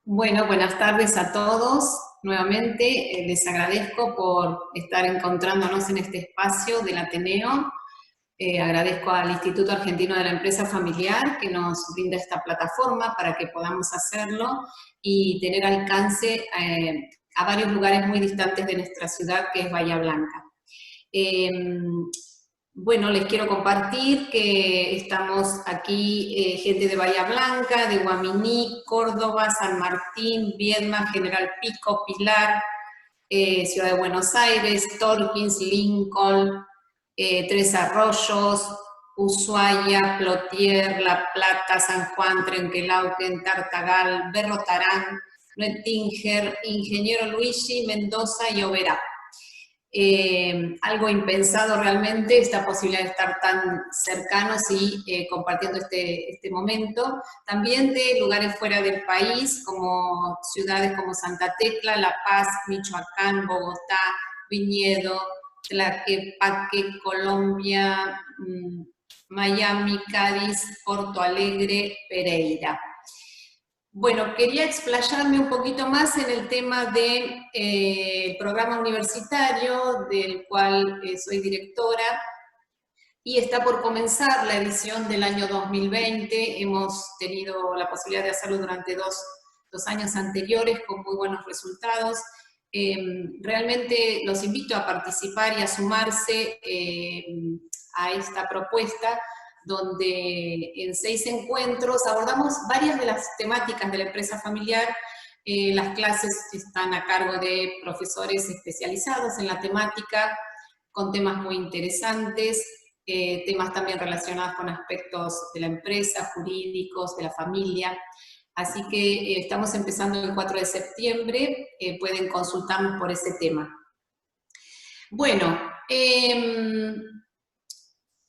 Bueno, buenas tardes a todos. Nuevamente les agradezco por estar encontrándonos en este espacio del Ateneo. Agradezco al Instituto Argentino de la Empresa Familiar que nos brinda esta plataforma para que podamos hacerlo y tener alcance a varios lugares muy distantes de nuestra ciudad, que es Bahía Blanca. Bueno, les quiero compartir que estamos aquí, gente de Bahía Blanca, de Guaminí, Córdoba, San Martín, Viedma, General Pico, Pilar, Ciudad de Buenos Aires, Torkins, Lincoln, Tres Arroyos, Ushuaia, Plotier, La Plata, San Juan, Trenquelauquen, Tartagal, Berrotarán, Nuetinger, Ingeniero Luigi, Mendoza y Oberá. Algo impensado realmente, esta posibilidad de estar tan cercanos y compartiendo este momento. También de lugares fuera del país, como ciudades como Santa Tecla, La Paz, Michoacán, Bogotá, Viñedo, Tlaquepaque, Colombia, Miami, Cádiz, Porto Alegre, Pereira. Bueno, quería explayarme un poquito más en el tema del programa universitario, del cual soy directora, y está por comenzar la edición del año 2020. Hemos tenido la posibilidad de hacerlo durante dos años anteriores con muy buenos resultados. Realmente los invito a participar y a sumarse a esta propuesta, donde en 6 encuentros abordamos varias de las temáticas de la empresa familiar. Las clases están a cargo de profesores especializados en la temática, con temas muy interesantes, temas también relacionados con aspectos de la empresa, jurídicos, de la familia. Así que estamos empezando el 4 de septiembre, pueden consultarnos por ese tema. Bueno,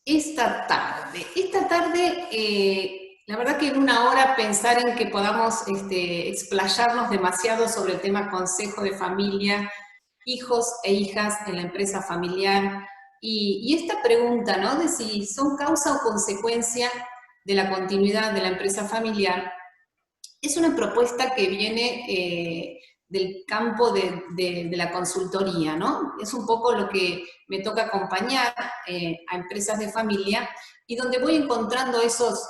esta tarde, la verdad que en una hora pensar en que podamos explayarnos demasiado sobre el tema consejo de familia, hijos e hijas en la empresa familiar, y esta pregunta, ¿no?, de si son causa o consecuencia de la continuidad de la empresa familiar, es una propuesta que viene del campo de la consultoría, ¿no? Es un poco lo que me toca acompañar a empresas de familia, y donde voy encontrando esas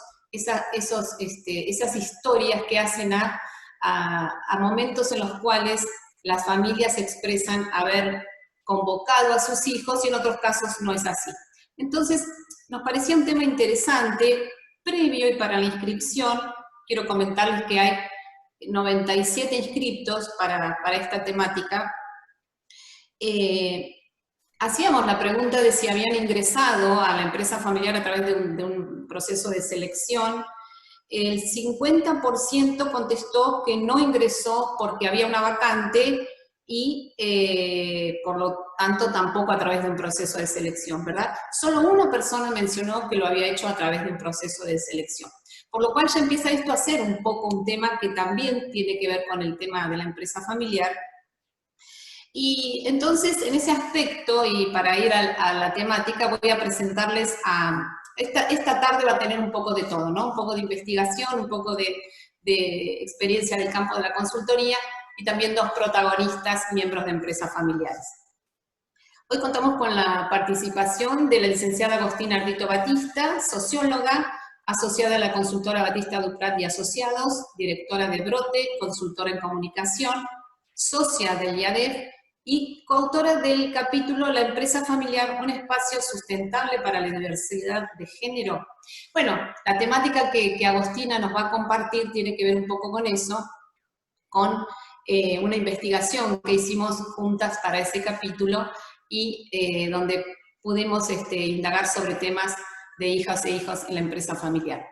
historias que hacen a momentos en los cuales las familias expresan haber convocado a sus hijos, y en otros casos no es así. Entonces, nos parecía un tema interesante. Previo y para la inscripción, quiero comentarles que hay 97 inscriptos para esta temática. Hacíamos la pregunta de si habían ingresado a la empresa familiar a través de un proceso de selección. El 50% contestó que no ingresó porque había una vacante, y por lo tanto tampoco a través de un proceso de selección, ¿verdad? Solo una persona mencionó que lo había hecho a través de un proceso de selección. Por lo cual ya empieza esto a ser un poco un tema que también tiene que ver con el tema de la empresa familiar. Y entonces, en ese aspecto, y para ir a la temática, voy a presentarles esta tarde va a tener un poco de todo, ¿no? Un poco de investigación, un poco de experiencia del campo de la consultoría, y también 2 protagonistas, miembros de empresas familiares. Hoy contamos con la participación de la licenciada Agostina Ardito Batista, socióloga, asociada a la consultora Batista Duprat y Asociados, directora de Brote, consultora en comunicación, socia del IADEF y coautora del capítulo La empresa familiar, un espacio sustentable para la diversidad de género. Bueno, la temática que Agostina nos va a compartir tiene que ver un poco con eso, con una investigación que hicimos juntas para ese capítulo, y donde pudimos indagar sobre temas de hijas e hijos en la empresa familiar.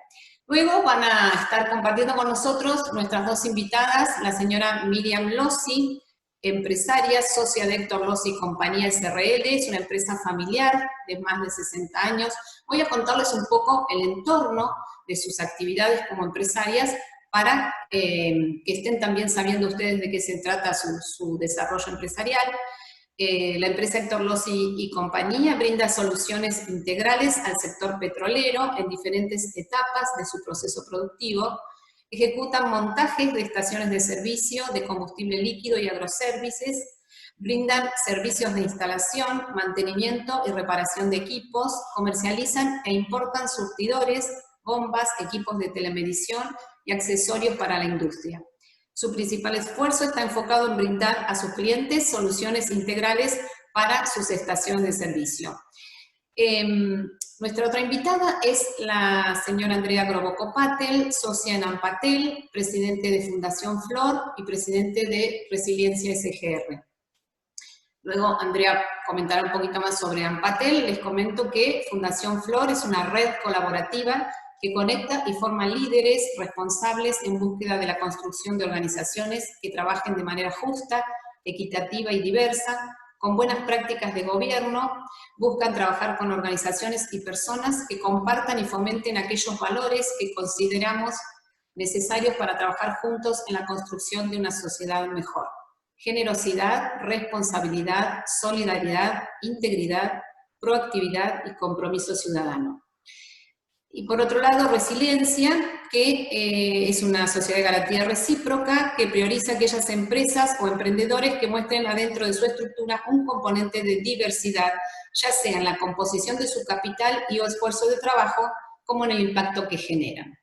Luego van a estar compartiendo con nosotros nuestras 2 invitadas, la señora Miriam Lossi, empresaria, socia de Héctor Lossi y Compañía SRL, es una empresa familiar de más de 60 años. Voy a contarles un poco el entorno de sus actividades como empresarias, para que estén también sabiendo ustedes de qué se trata su desarrollo empresarial. La empresa Héctor Lossi y Compañía brinda soluciones integrales al sector petrolero en diferentes etapas de su proceso productivo. ejecutan montajes de estaciones de servicio de combustible líquido y agroservices, brindan servicios de instalación, mantenimiento y reparación de equipos, comercializan e importan surtidores, bombas, equipos de telemedición y accesorios para la industria. Su principal esfuerzo está enfocado en brindar a sus clientes soluciones integrales para sus estaciones de servicio. Nuestra otra invitada es la señora Andrea Groboco-Patel, socia en Ampatel, presidente de Fundación Flor y presidente de Resiliencia SGR. Luego Andrea comentará un poquito más sobre Ampatel. Les comento que Fundación Flor es una red colaborativa que conecta y forma líderes responsables en búsqueda de la construcción de organizaciones que trabajen de manera justa, equitativa y diversa, con buenas prácticas de gobierno, buscan trabajar con organizaciones y personas que compartan y fomenten aquellos valores que consideramos necesarios para trabajar juntos en la construcción de una sociedad mejor. Generosidad, responsabilidad, solidaridad, integridad, proactividad y compromiso ciudadano. Y por otro lado, Resiliencia, que es una sociedad de garantía recíproca que prioriza aquellas empresas o emprendedores que muestren adentro de su estructura un componente de diversidad, ya sea en la composición de su capital y o esfuerzo de trabajo, como en el impacto que generan.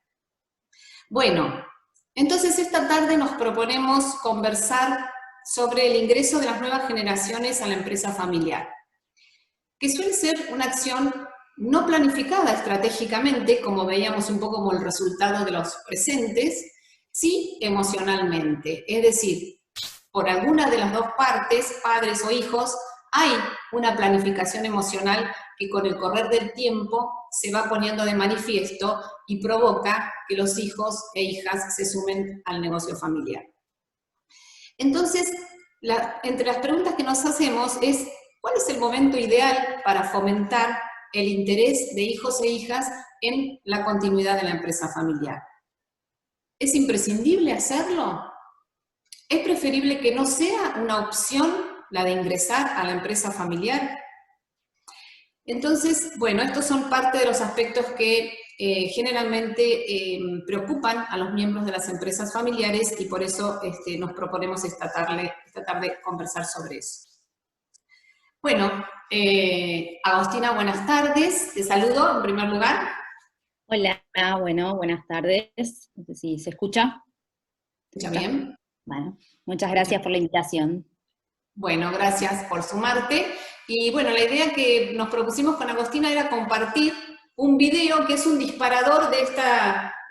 Bueno, entonces esta tarde nos proponemos conversar sobre el ingreso de las nuevas generaciones a la empresa familiar, que suele ser una acción no planificada estratégicamente, como veíamos un poco como el resultado de los presentes, sí emocionalmente. Es decir, por alguna de las dos partes, padres o hijos, hay una planificación emocional que con el correr del tiempo se va poniendo de manifiesto y provoca que los hijos e hijas se sumen al negocio familiar. Entonces, entre las preguntas que nos hacemos es, ¿cuál es el momento ideal para fomentar el interés de hijos e hijas en la continuidad de la empresa familiar? ¿Es imprescindible hacerlo? ¿Es preferible que no sea una opción la de ingresar a la empresa familiar? Entonces, bueno, estos son parte de los aspectos que generalmente preocupan a los miembros de las empresas familiares y por eso nos proponemos esta tarde conversar sobre eso. Bueno, Agostina, buenas tardes. Te saludo en primer lugar. Hola, bueno, buenas tardes. No sé si se escucha. ¿Escucha bien? Bueno, muchas gracias por la invitación. Bueno, gracias por sumarte. Y bueno, la idea que nos propusimos con Agostina era compartir un video que es un disparador de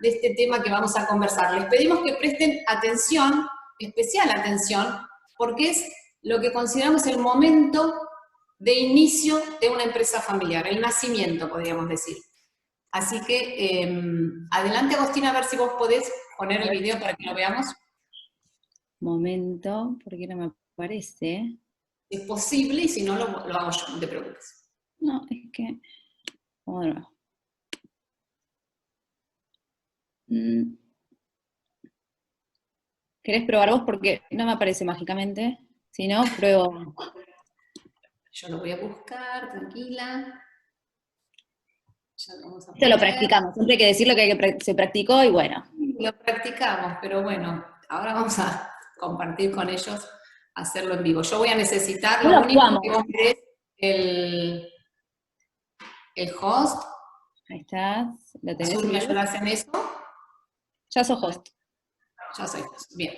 este tema que vamos a conversar. Les pedimos que presten atención, especial atención, porque es lo que consideramos el momento de inicio de una empresa familiar, el nacimiento, podríamos decir. Así que, adelante Agostina, a ver si vos podés poner el video para que lo veamos. Momento, porque no me aparece. Es posible, y si no, lo hago yo, no te preocupes. No, es que... Bueno. ¿Querés probar vos? Porque no me aparece mágicamente. Si no, pruebo. Yo lo voy a buscar, tranquila. Ya lo vamos a Esto lo practicamos, siempre hay que decir lo que se practicó y bueno. Lo practicamos, pero bueno, ahora vamos a compartir con ellos, hacerlo en vivo. Yo voy a necesitar, lo único que vos querés, el host. Ahí estás, lo tenés. Azul, ¿me ayudas en eso? Ya sos host. Ya soy host, bien.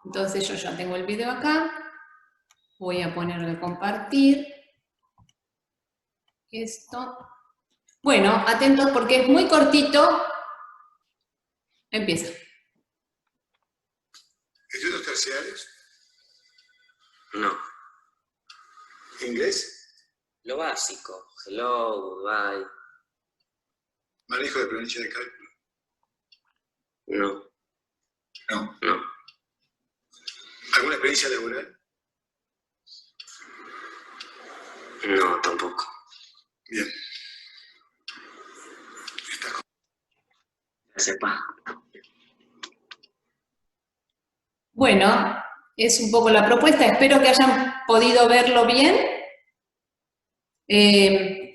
Entonces yo ya tengo el video acá. Voy a ponerle compartir. Esto. Bueno, atentos porque es muy cortito. Empieza. ¿Estudios terciarios? No. ¿Inglés? Lo básico. Hello, goodbye. ¿Manejo de planilla de cálculo? No. No. No. ¿Alguna experiencia laboral? No, tampoco. Bien. Sepa. Bueno, es un poco la propuesta. Espero que hayan podido verlo bien.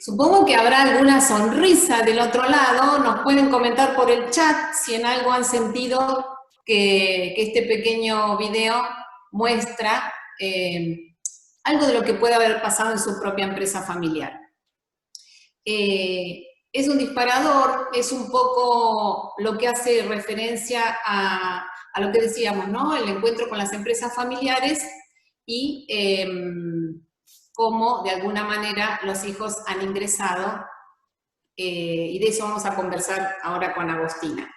Supongo que habrá alguna sonrisa del otro lado, nos pueden comentar por el chat si en algo han sentido que este pequeño video muestra algo de lo que puede haber pasado en su propia empresa familiar. Es un disparador, es un poco lo que hace referencia a lo que decíamos, ¿no? El encuentro con las empresas familiares y cómo de alguna manera los hijos han ingresado, y de eso vamos a conversar ahora con Agostina.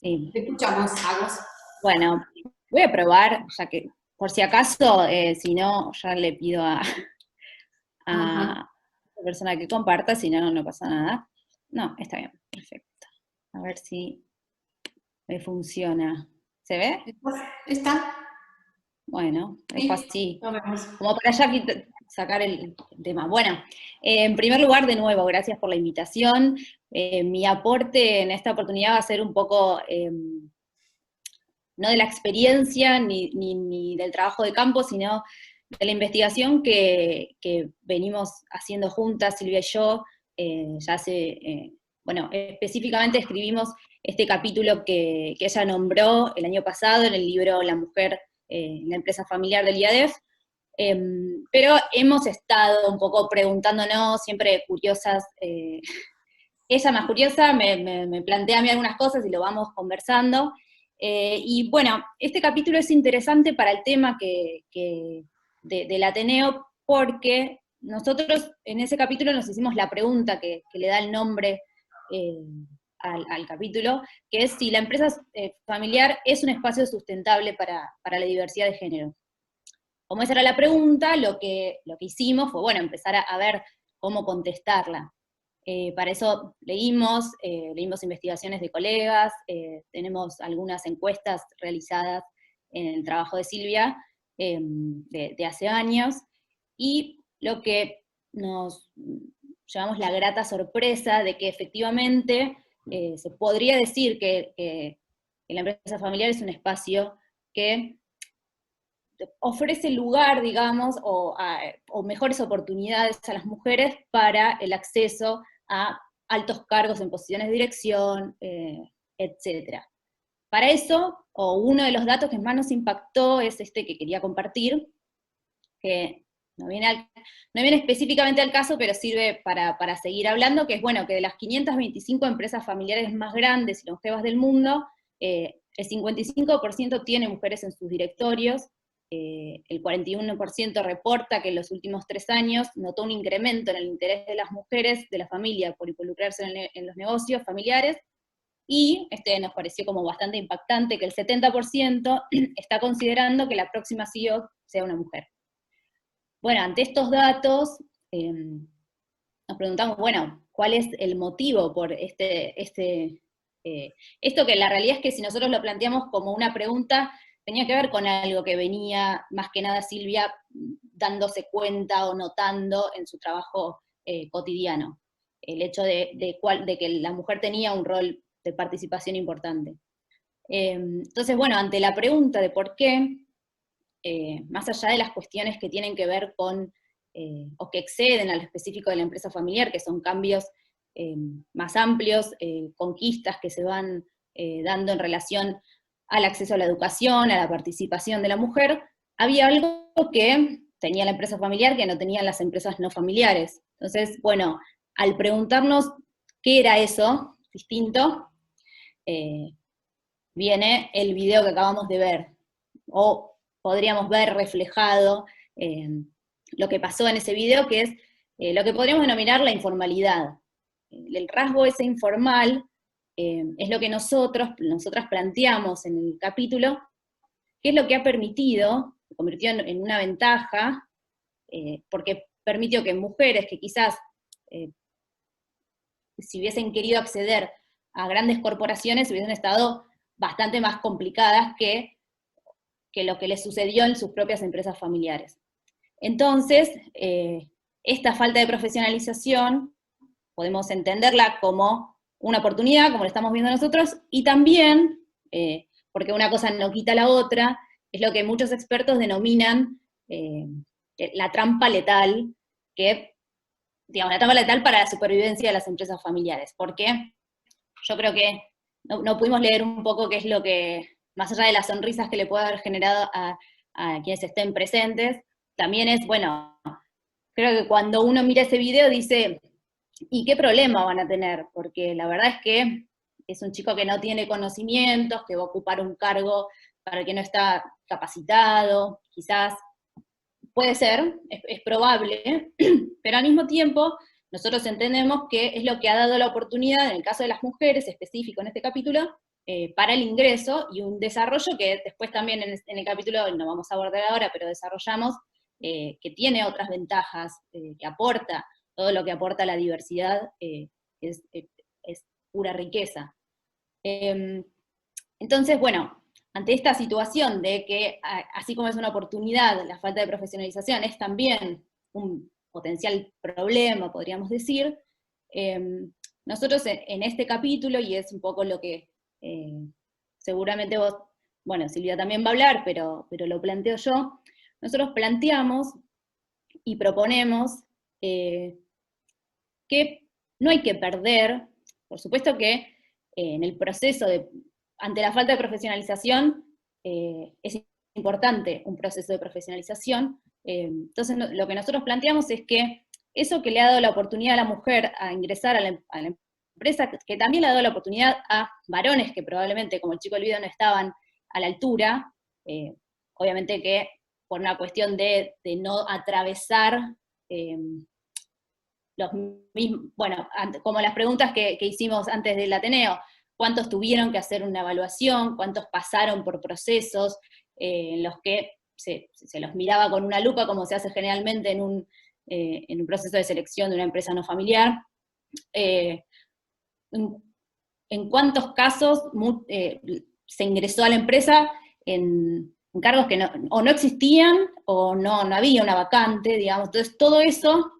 Sí. Te escuchamos, Agos. Bueno, voy a probar, ya que por si acaso, si no, ya le pido a la persona que comparta, si no, no pasa nada. No, está bien, perfecto. A ver si me funciona. ¿Se ve? ¿Está? Bueno, dejo así. Lo vemos. Como para ya sacar el tema. Bueno, en primer lugar, de nuevo, gracias por la invitación. Mi aporte en esta oportunidad va a ser un poco, no de la experiencia ni del trabajo de campo, sino de la investigación que venimos haciendo juntas, Silvia y yo, ya hace, bueno, específicamente escribimos este capítulo que ella nombró el año pasado en el libro La mujer, la empresa familiar del IADEF, pero hemos estado un poco preguntándonos, siempre curiosas, ella más curiosa me plantea a mí algunas cosas y lo vamos conversando, y bueno, este capítulo es interesante para el tema del Ateneo, porque nosotros en ese capítulo nos hicimos la pregunta que le da el nombre al capítulo, que es si la empresa familiar es un espacio sustentable para la diversidad de género. Como esa era la pregunta, lo que hicimos fue, bueno, empezar a ver cómo contestarla. Para eso leímos investigaciones de colegas, tenemos algunas encuestas realizadas en el trabajo de Silvia de hace años, y lo que nos llevamos la grata sorpresa de que efectivamente se podría decir que la empresa familiar es un espacio que ofrece lugar, digamos, o mejores oportunidades a las mujeres para el acceso a altos cargos en posiciones de dirección, etc. Para eso, uno de los datos que más nos impactó es este que quería compartir, que no viene específicamente al caso, pero sirve para seguir hablando, que es, bueno, que de las 525 empresas familiares más grandes y longevas del mundo, el 55% tiene mujeres en sus directorios, el 41% reporta que en los últimos 3 años notó un incremento en el interés de las mujeres de la familia por involucrarse en los negocios familiares, y nos pareció como bastante impactante que el 70% está considerando que la próxima CEO sea una mujer. Bueno, ante estos datos, nos preguntamos, bueno, ¿cuál es el motivo por esto que la realidad es que si nosotros lo planteamos como una pregunta, tenía que ver con algo que venía, más que nada, Silvia dándose cuenta o notando en su trabajo cotidiano. El hecho de que la mujer tenía un rol de participación importante. Entonces, bueno, ante la pregunta de por qué, más allá de las cuestiones que tienen que ver con, o que exceden al específico de la empresa familiar, que son cambios más amplios, conquistas que se van dando en relación al acceso a la educación, a la participación de la mujer, había algo que tenía la empresa familiar que no tenían las empresas no familiares. Entonces, bueno, al preguntarnos qué era eso distinto, viene el video que acabamos de ver, o podríamos ver reflejado lo que pasó en ese video, que es lo que podríamos denominar la informalidad. El rasgo ese informal es lo que nosotras planteamos en el capítulo, que es lo que ha permitido, se convirtió en una ventaja, porque permitió que mujeres que quizás, si hubiesen querido acceder a grandes corporaciones, hubiesen estado bastante más complicadas que lo que les sucedió en sus propias empresas familiares. Entonces, esta falta de profesionalización podemos entenderla como una oportunidad, como lo estamos viendo nosotros, y también, porque una cosa no quita la otra, es lo que muchos expertos denominan la trampa letal, que digamos, la etapa letal para la supervivencia de las empresas familiares. ¿Por qué? Yo creo que no pudimos leer un poco qué es lo que, más allá de las sonrisas que le puede haber generado a quienes estén presentes, también es, bueno, creo que cuando uno mira ese video dice, ¿y qué problema van a tener? Porque la verdad es que es un chico que no tiene conocimientos, que va a ocupar un cargo para el que no está capacitado, quizás puede ser, es probable, pero al mismo tiempo nosotros entendemos que es lo que ha dado la oportunidad, en el caso de las mujeres, específico en este capítulo, para el ingreso y un desarrollo que después también en el capítulo, no vamos a abordar ahora, pero desarrollamos, que tiene otras ventajas, que aporta, todo lo que aporta la diversidad es pura riqueza. Entonces, bueno, ante esta situación de que, así como es una oportunidad, la falta de profesionalización es también un potencial problema, podríamos decir, nosotros en este capítulo, y es un poco lo que seguramente vos, bueno, Silvia también va a hablar, pero lo planteo yo, nosotros planteamos y proponemos que no hay que perder, por supuesto que en el proceso ante la falta de profesionalización, es importante un proceso de profesionalización. Entonces lo que nosotros planteamos es que eso que le ha dado la oportunidad a la mujer a ingresar a la empresa, que también le ha dado la oportunidad a varones que probablemente, como el chico del video, no estaban a la altura, obviamente que por una cuestión de no atravesar los mismos, bueno, como las preguntas que hicimos antes del Ateneo, cuántos tuvieron que hacer una evaluación, cuántos pasaron por procesos en los que se los miraba con una lupa, como se hace generalmente en un proceso de selección de una empresa no familiar. En cuántos casos se ingresó a la empresa en cargos que o no existían, o no había una vacante, digamos. Entonces todo eso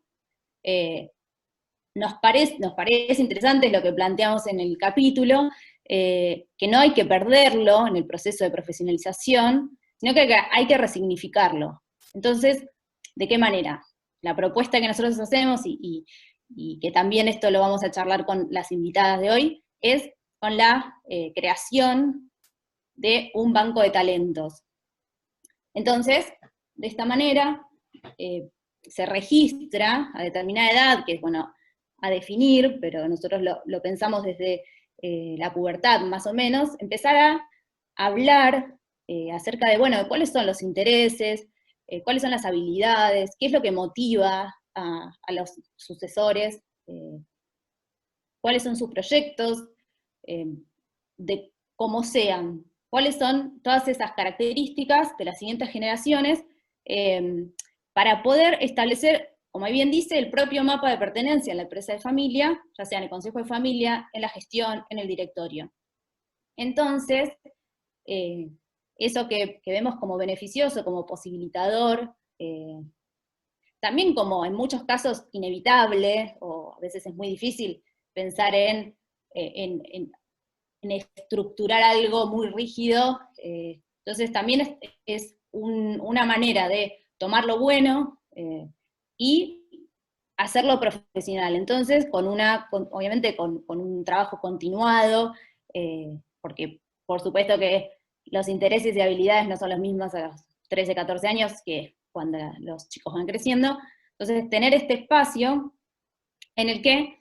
nos parece interesante lo que planteamos en el capítulo, que no hay que perderlo en el proceso de profesionalización, sino que hay que resignificarlo. Entonces, ¿de qué manera? La propuesta que nosotros hacemos, y que también esto lo vamos a charlar con las invitadas de hoy, es con la creación de un banco de talentos. Entonces, de esta manera, se registra a determinada edad, que es, bueno, a definir, pero nosotros lo pensamos desde la pubertad más o menos, empezar a hablar acerca de, bueno, de cuáles son los intereses, cuáles son las habilidades, qué es lo que motiva a los sucesores, cuáles son sus proyectos, de cómo sean, cuáles son todas esas características de las siguientes generaciones, para poder establecer, como bien dice, el propio mapa de pertenencia en la empresa de familia, ya sea en el consejo de familia, en la gestión, en el directorio. Entonces, eso que vemos como beneficioso, como posibilitador, también como en muchos casos inevitable, o a veces es muy difícil pensar en estructurar algo muy rígido, entonces también es una manera de tomar lo bueno y hacerlo profesional. Entonces, obviamente con un trabajo continuado, porque por supuesto que los intereses y habilidades no son los mismos a los 13, 14 años que cuando los chicos van creciendo. Entonces, tener este espacio en el que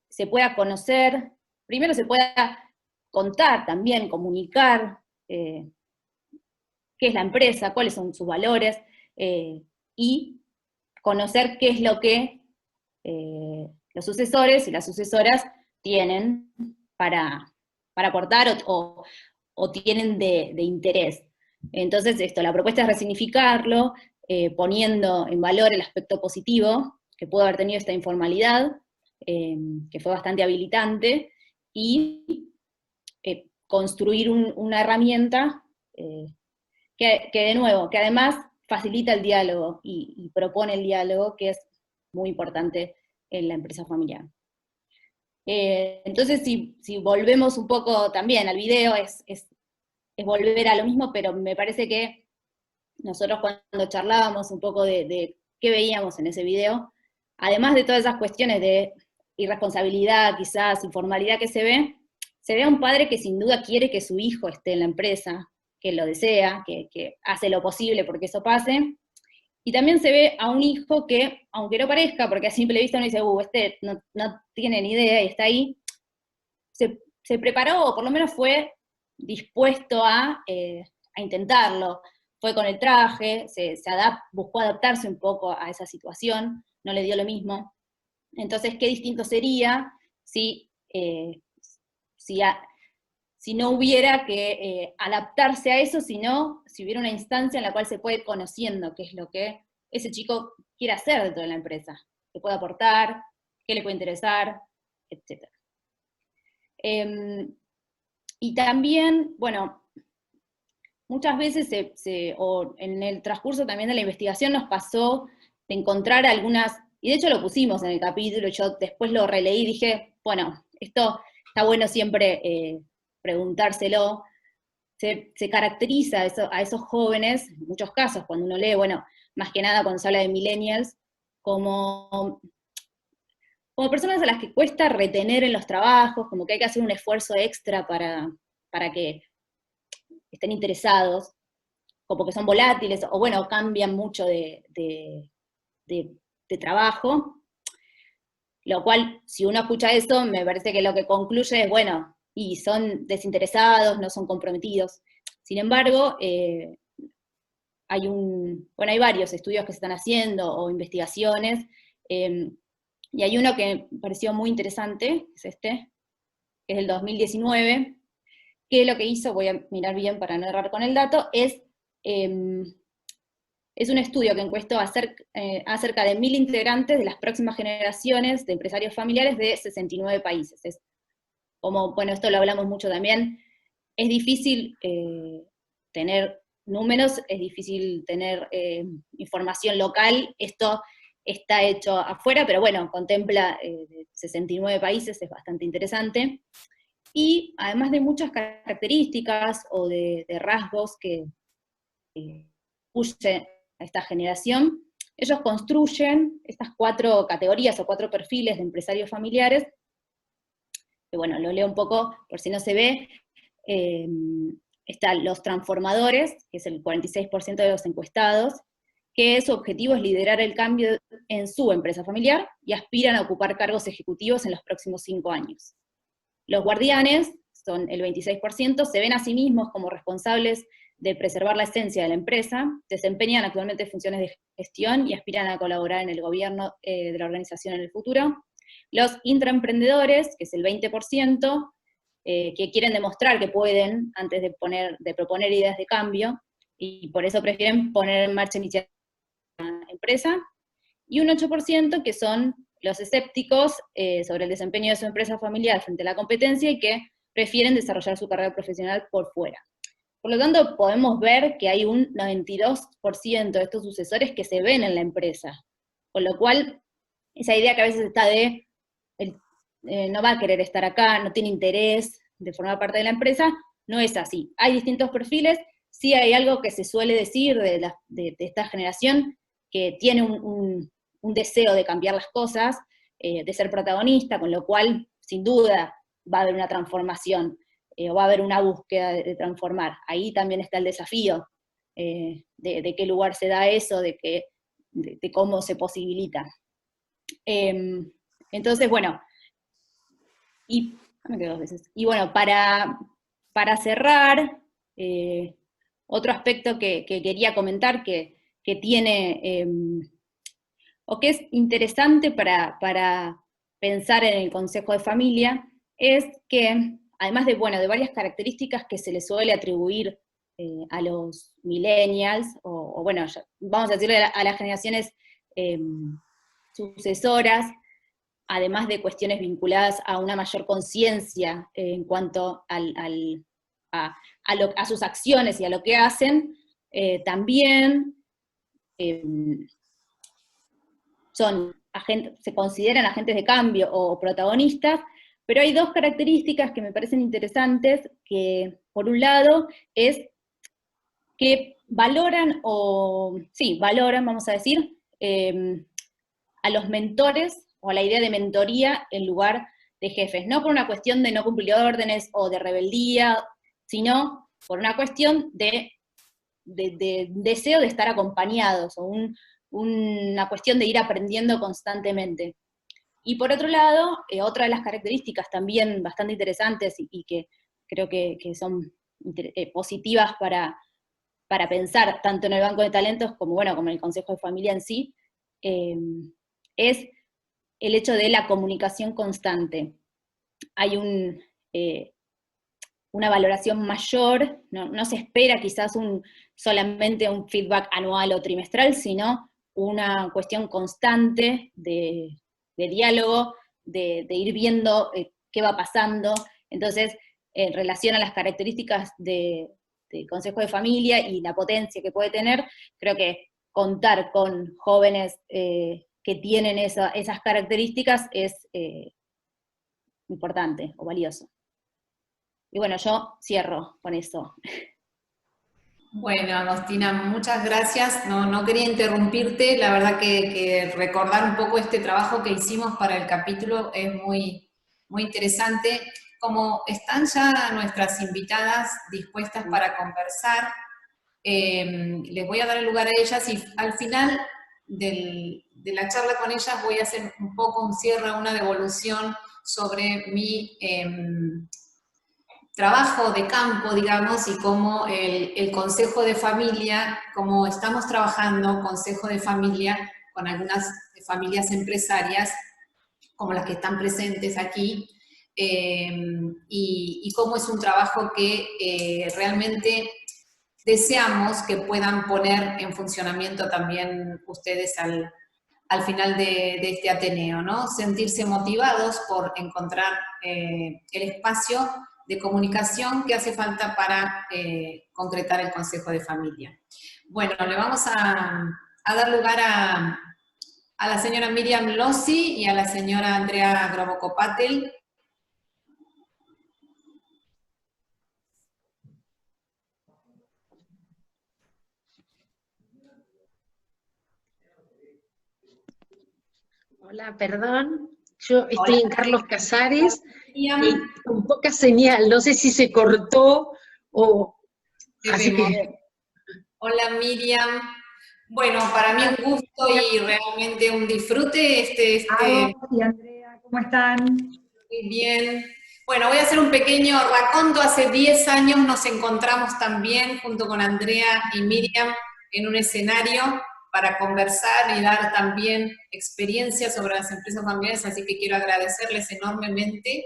se pueda conocer, primero se pueda contar también, comunicar qué es la empresa, cuáles son sus valores, y conocer qué es lo que los sucesores y las sucesoras tienen para aportar o tienen de interés. Entonces la propuesta es resignificarlo, poniendo en valor el aspecto positivo que pudo haber tenido esta informalidad, que fue bastante habilitante, y construir una herramienta que de nuevo, que además facilita el diálogo y propone el diálogo, que es muy importante en la empresa familiar. Entonces, si volvemos un poco también al video, es volver a lo mismo, pero me parece que nosotros cuando charlábamos un poco de qué veíamos en ese video, además de todas esas cuestiones de irresponsabilidad, quizás, informalidad que se ve a un padre que sin duda quiere que su hijo esté en la empresa, que lo desea, que hace lo posible porque eso pase, y también se ve a un hijo que, aunque no parezca, porque a simple vista uno dice, este no tiene ni idea y está ahí, se preparó, o por lo menos fue dispuesto a intentarlo. Fue con el traje, buscó adaptarse un poco a esa situación, no le dio lo mismo. Entonces, ¿qué distinto sería si, si no hubiera que adaptarse a eso, sino si hubiera una instancia en la cual se puede ir conociendo qué es lo que ese chico quiere hacer dentro de la empresa, qué puede aportar, qué le puede interesar, etc. Y también, bueno, muchas veces o en el transcurso también de la investigación nos pasó de encontrar algunas, y de hecho lo pusimos en el capítulo, yo después lo releí y dije, bueno, esto está bueno siempre preguntárselo. Se caracteriza a esos jóvenes, en muchos casos, cuando uno lee, bueno, más que nada cuando se habla de millennials, como personas a las que cuesta retener en los trabajos, como que hay que hacer un esfuerzo extra para que estén interesados, como que son volátiles, o bueno, cambian mucho de trabajo, lo cual, si uno escucha eso, me parece que lo que concluye es, bueno, y son desinteresados, no son comprometidos. Sin embargo, hay varios estudios que se están haciendo, o investigaciones, y hay uno que me pareció muy interesante, que es que es del 2019, que lo que hizo, voy a mirar bien para no errar con el dato, es un estudio que encuestó a cerca de 1.000 integrantes de las próximas generaciones de empresarios familiares de 69 países. Es como, bueno, esto lo hablamos mucho también, es difícil tener números, es difícil tener información local, esto está hecho afuera, pero bueno, contempla 69 países, es bastante interesante. Y además de muchas características o de rasgos que incluyen a esta generación, ellos construyen estas 4 categorías o 4 perfiles de empresarios familiares, que bueno, lo leo un poco por si no se ve. Están los transformadores, que es el 46% de los encuestados, que su objetivo es liderar el cambio en su empresa familiar y aspiran a ocupar cargos ejecutivos en los próximos 5 años. Los guardianes, son el 26%, se ven a sí mismos como responsables de preservar la esencia de la empresa, desempeñan actualmente funciones de gestión y aspiran a colaborar en el gobierno de la organización en el futuro. Los intraemprendedores, que es el 20%, que quieren demostrar que pueden antes de proponer ideas de cambio, y por eso prefieren poner en marcha iniciativas de la empresa, y un 8% que son los escépticos sobre el desempeño de su empresa familiar frente a la competencia y que prefieren desarrollar su carrera profesional por fuera. Por lo tanto, podemos ver que hay un 92% de estos sucesores que se ven en la empresa, con lo cual, esa idea que a veces está de no va a querer estar acá, no tiene interés de formar parte de la empresa, no es así. Hay distintos perfiles, sí hay algo que se suele decir de esta generación, que tiene un deseo de cambiar las cosas, de ser protagonista, con lo cual, sin duda, va a haber una transformación, o va a haber una búsqueda de transformar. Ahí también está el desafío de qué lugar se da eso, de cómo se posibilita. Entonces, bueno, me quedo 2 veces. Y bueno, para cerrar, otro aspecto que quería comentar que tiene, o que es interesante para pensar en el consejo de familia, es que, además de varias características que se le suele atribuir a los millennials, o bueno, vamos a decirle a las generaciones sucesoras, además de cuestiones vinculadas a una mayor conciencia en cuanto a sus acciones y a lo que hacen, también se consideran agentes de cambio o protagonistas, pero hay 2 características que me parecen interesantes, que por un lado es que valoran, vamos a decir, a los mentores o a la idea de mentoría en lugar de jefes, no por una cuestión de no cumplir órdenes o de rebeldía, sino por una cuestión de deseo de estar acompañados, o una cuestión de ir aprendiendo constantemente. Y por otro lado, otra de las características también bastante interesantes y que creo que son positivas para pensar tanto en el banco de talentos como en el Consejo de Familia en sí, es el hecho de la comunicación constante. Hay una valoración mayor, no se espera quizás solamente un feedback anual o trimestral, sino una cuestión constante de diálogo, de ir viendo qué va pasando. Entonces, en relación a las características del Consejo de Familia y la potencia que puede tener, creo que contar con jóvenes que tienen esas características es importante o valioso. Y bueno, yo cierro con eso. Bueno, Agostina, muchas gracias. No quería interrumpirte, la verdad que recordar un poco este trabajo que hicimos para el capítulo es muy, muy interesante. Como están ya nuestras invitadas dispuestas para conversar, les voy a dar el lugar a ellas y al final de la charla con ellas voy a hacer un poco un cierre, una devolución sobre mi trabajo de campo, digamos, y cómo el Consejo de Familia, cómo estamos trabajando Consejo de Familia con algunas familias empresarias, como las que están presentes aquí, y cómo es un trabajo que realmente deseamos que puedan poner en funcionamiento también ustedes al final de este Ateneo, ¿no? Sentirse motivados por encontrar el espacio de comunicación que hace falta para concretar el Consejo de Familia. Bueno, le vamos a dar lugar a la señora Miriam Lossi y a la señora Andrea Grobocopatel. Hola, perdón, yo estoy en Carlos Casares y Miriam, con poca señal, no sé si se cortó o... Así que... Hola Miriam. Bueno, para mí un gusto y realmente un disfrute Y Andrea, ¿cómo están? Muy bien. Bueno, voy a hacer un pequeño raconto. Hace 10 años nos encontramos también junto con Andrea y Miriam en un escenario para conversar y dar también experiencias sobre las empresas familiares, así que quiero agradecerles enormemente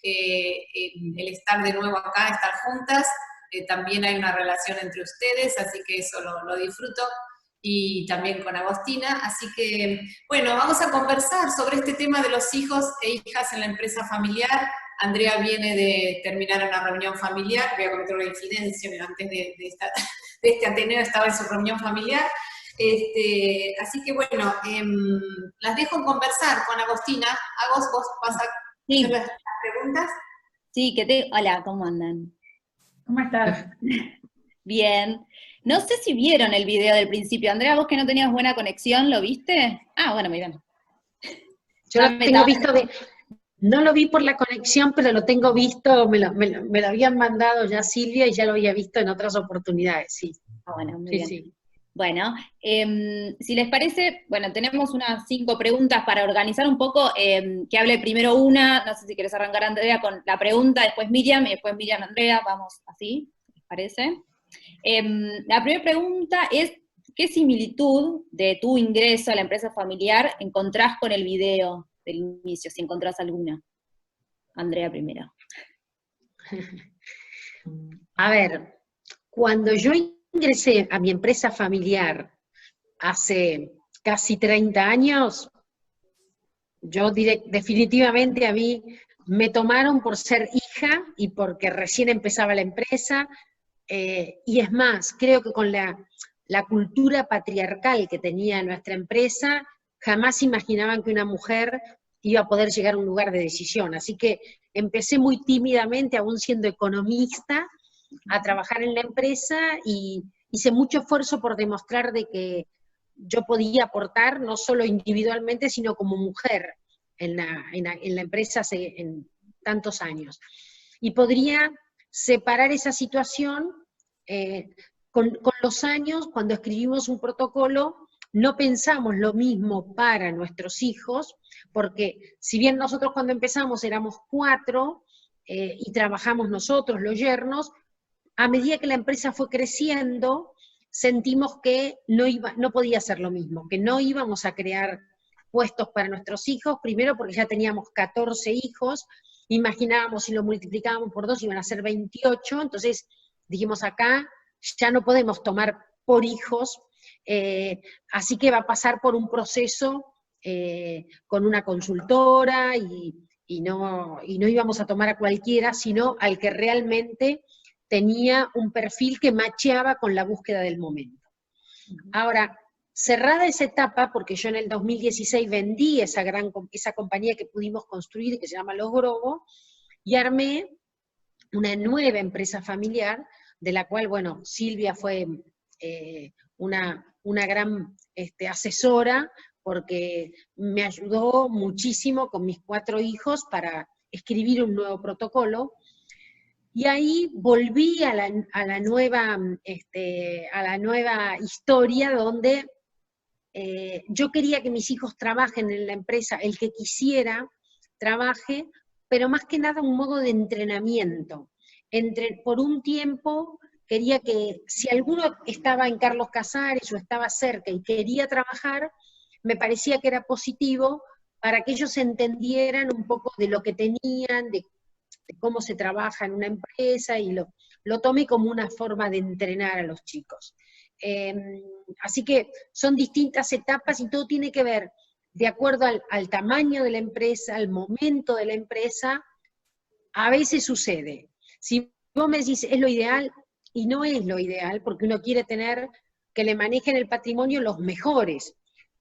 el estar de nuevo acá, estar juntas. También hay una relación entre ustedes, así que eso lo disfruto, y también con Agostina. Así que, bueno, vamos a conversar sobre este tema de los hijos e hijas en la empresa familiar. Andrea viene de terminar una reunión familiar, voy a cometer una infidencia, antes de este Ateneo estaba en su reunión familiar. Así que bueno, las dejo conversar con Agostina. Agos, ¿vos vas a hacer las preguntas? Sí, hola, ¿cómo andan? ¿Cómo estás? Bien. No sé si vieron el video del principio. Andrea, vos que no tenías buena conexión, ¿lo viste? Ah, bueno, muy bien. Yo lo tengo visto no lo vi por la conexión, pero lo tengo visto, me lo habían mandado ya Silvia y ya lo había visto en otras oportunidades, sí. Ah, bueno, muy Sí, bien. sí. Bueno, si les parece, bueno, tenemos unas 5 preguntas para organizar un poco, que hable primero una, no sé si querés arrancar Andrea con la pregunta, después Miriam, y después Miriam Andrea, vamos así, ¿les parece? La primera pregunta es, ¿qué similitud de tu ingreso a la empresa familiar encontrás con el video del inicio, si encontrás alguna? Andrea primero. A ver, cuando yo ingresé a mi empresa familiar hace casi 30 años, yo definitivamente a mí me tomaron por ser hija y porque recién empezaba la empresa, y es más, creo que con la cultura patriarcal que tenía nuestra empresa, jamás imaginaban que una mujer iba a poder llegar a un lugar de decisión. Así que empecé muy tímidamente, aún siendo economista, a trabajar en la empresa y hice mucho esfuerzo por demostrar de que yo podía aportar, no solo individualmente, sino como mujer en la empresa en tantos años. Y podría separar esa situación con los años. Cuando escribimos un protocolo, no pensamos lo mismo para nuestros hijos, porque si bien nosotros cuando empezamos éramos 4, y trabajamos nosotros, los yernos, a medida que la empresa fue creciendo, sentimos que no podía ser lo mismo, que no íbamos a crear puestos para nuestros hijos, primero porque ya teníamos 14 hijos, imaginábamos si lo multiplicábamos por 2 iban a ser 28, entonces dijimos acá ya no podemos tomar por hijos, así que va a pasar por un proceso con una consultora y no íbamos a tomar a cualquiera, sino al que realmente tenía un perfil que macheaba con la búsqueda del momento. Ahora, cerrada esa etapa, porque yo en el 2016 vendí esa compañía que pudimos construir, que se llama Los Grobo, y armé una nueva empresa familiar, de la cual, bueno, Silvia fue una gran asesora, porque me ayudó muchísimo con mis 4 hijos para escribir un nuevo protocolo, y ahí volví a la nueva historia donde yo quería que mis hijos trabajen en la empresa, el que quisiera trabaje, pero más que nada un modo de entrenamiento. Por un tiempo quería que, si alguno estaba en Carlos Casares o estaba cerca y quería trabajar, me parecía que era positivo para que ellos entendieran un poco de lo que tenían, de cómo se trabaja en una empresa, y lo tomé como una forma de entrenar a los chicos. Así que son distintas etapas y todo tiene que ver de acuerdo al tamaño de la empresa, al momento de la empresa. A veces sucede. Si vos me decís es lo ideal, y no es lo ideal, porque uno quiere tener que le manejen el patrimonio los mejores,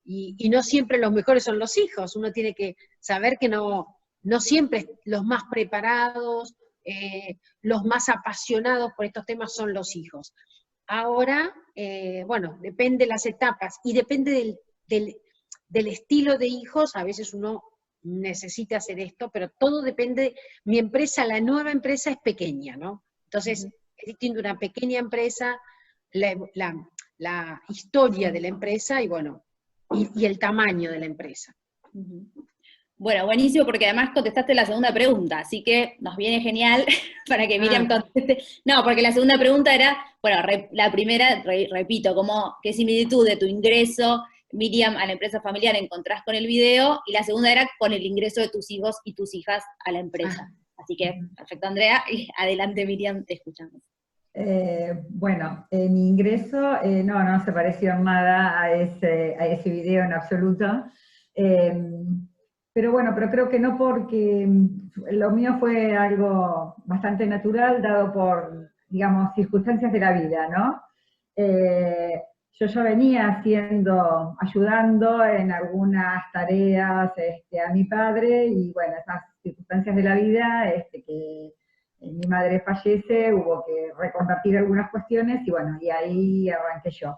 y no siempre los mejores son los hijos. Uno tiene que saber que no siempre los más preparados, los más apasionados por estos temas son los hijos. Ahora, bueno, depende de las etapas, y depende del estilo de hijos. A veces uno necesita hacer esto, pero todo depende. Mi empresa, la nueva empresa es pequeña, ¿no? Entonces, es distinto una pequeña empresa, la historia de la empresa, y bueno, y el tamaño de la empresa. Bueno, buenísimo, porque además contestaste la segunda pregunta, así que nos viene genial para que Miriam conteste. No, porque la segunda pregunta era, bueno, la primera, repito, ¿qué similitud de tu ingreso, Miriam, a la empresa familiar encontrás con el video? Y la segunda era con el ingreso de tus hijos y tus hijas a la empresa. Así que, perfecto, Andrea, y adelante, Miriam, te escuchamos. Bueno, mi ingreso no se pareció en nada a ese video en absoluto. Pero bueno, pero creo que no, porque lo mío fue algo bastante natural, dado por, digamos, circunstancias de la vida, ¿no? Yo ya venía ayudando en algunas tareas a mi padre, y bueno, esas circunstancias de la vida, que mi madre fallece, hubo que reconvertir algunas cuestiones, y bueno, y ahí arranqué yo.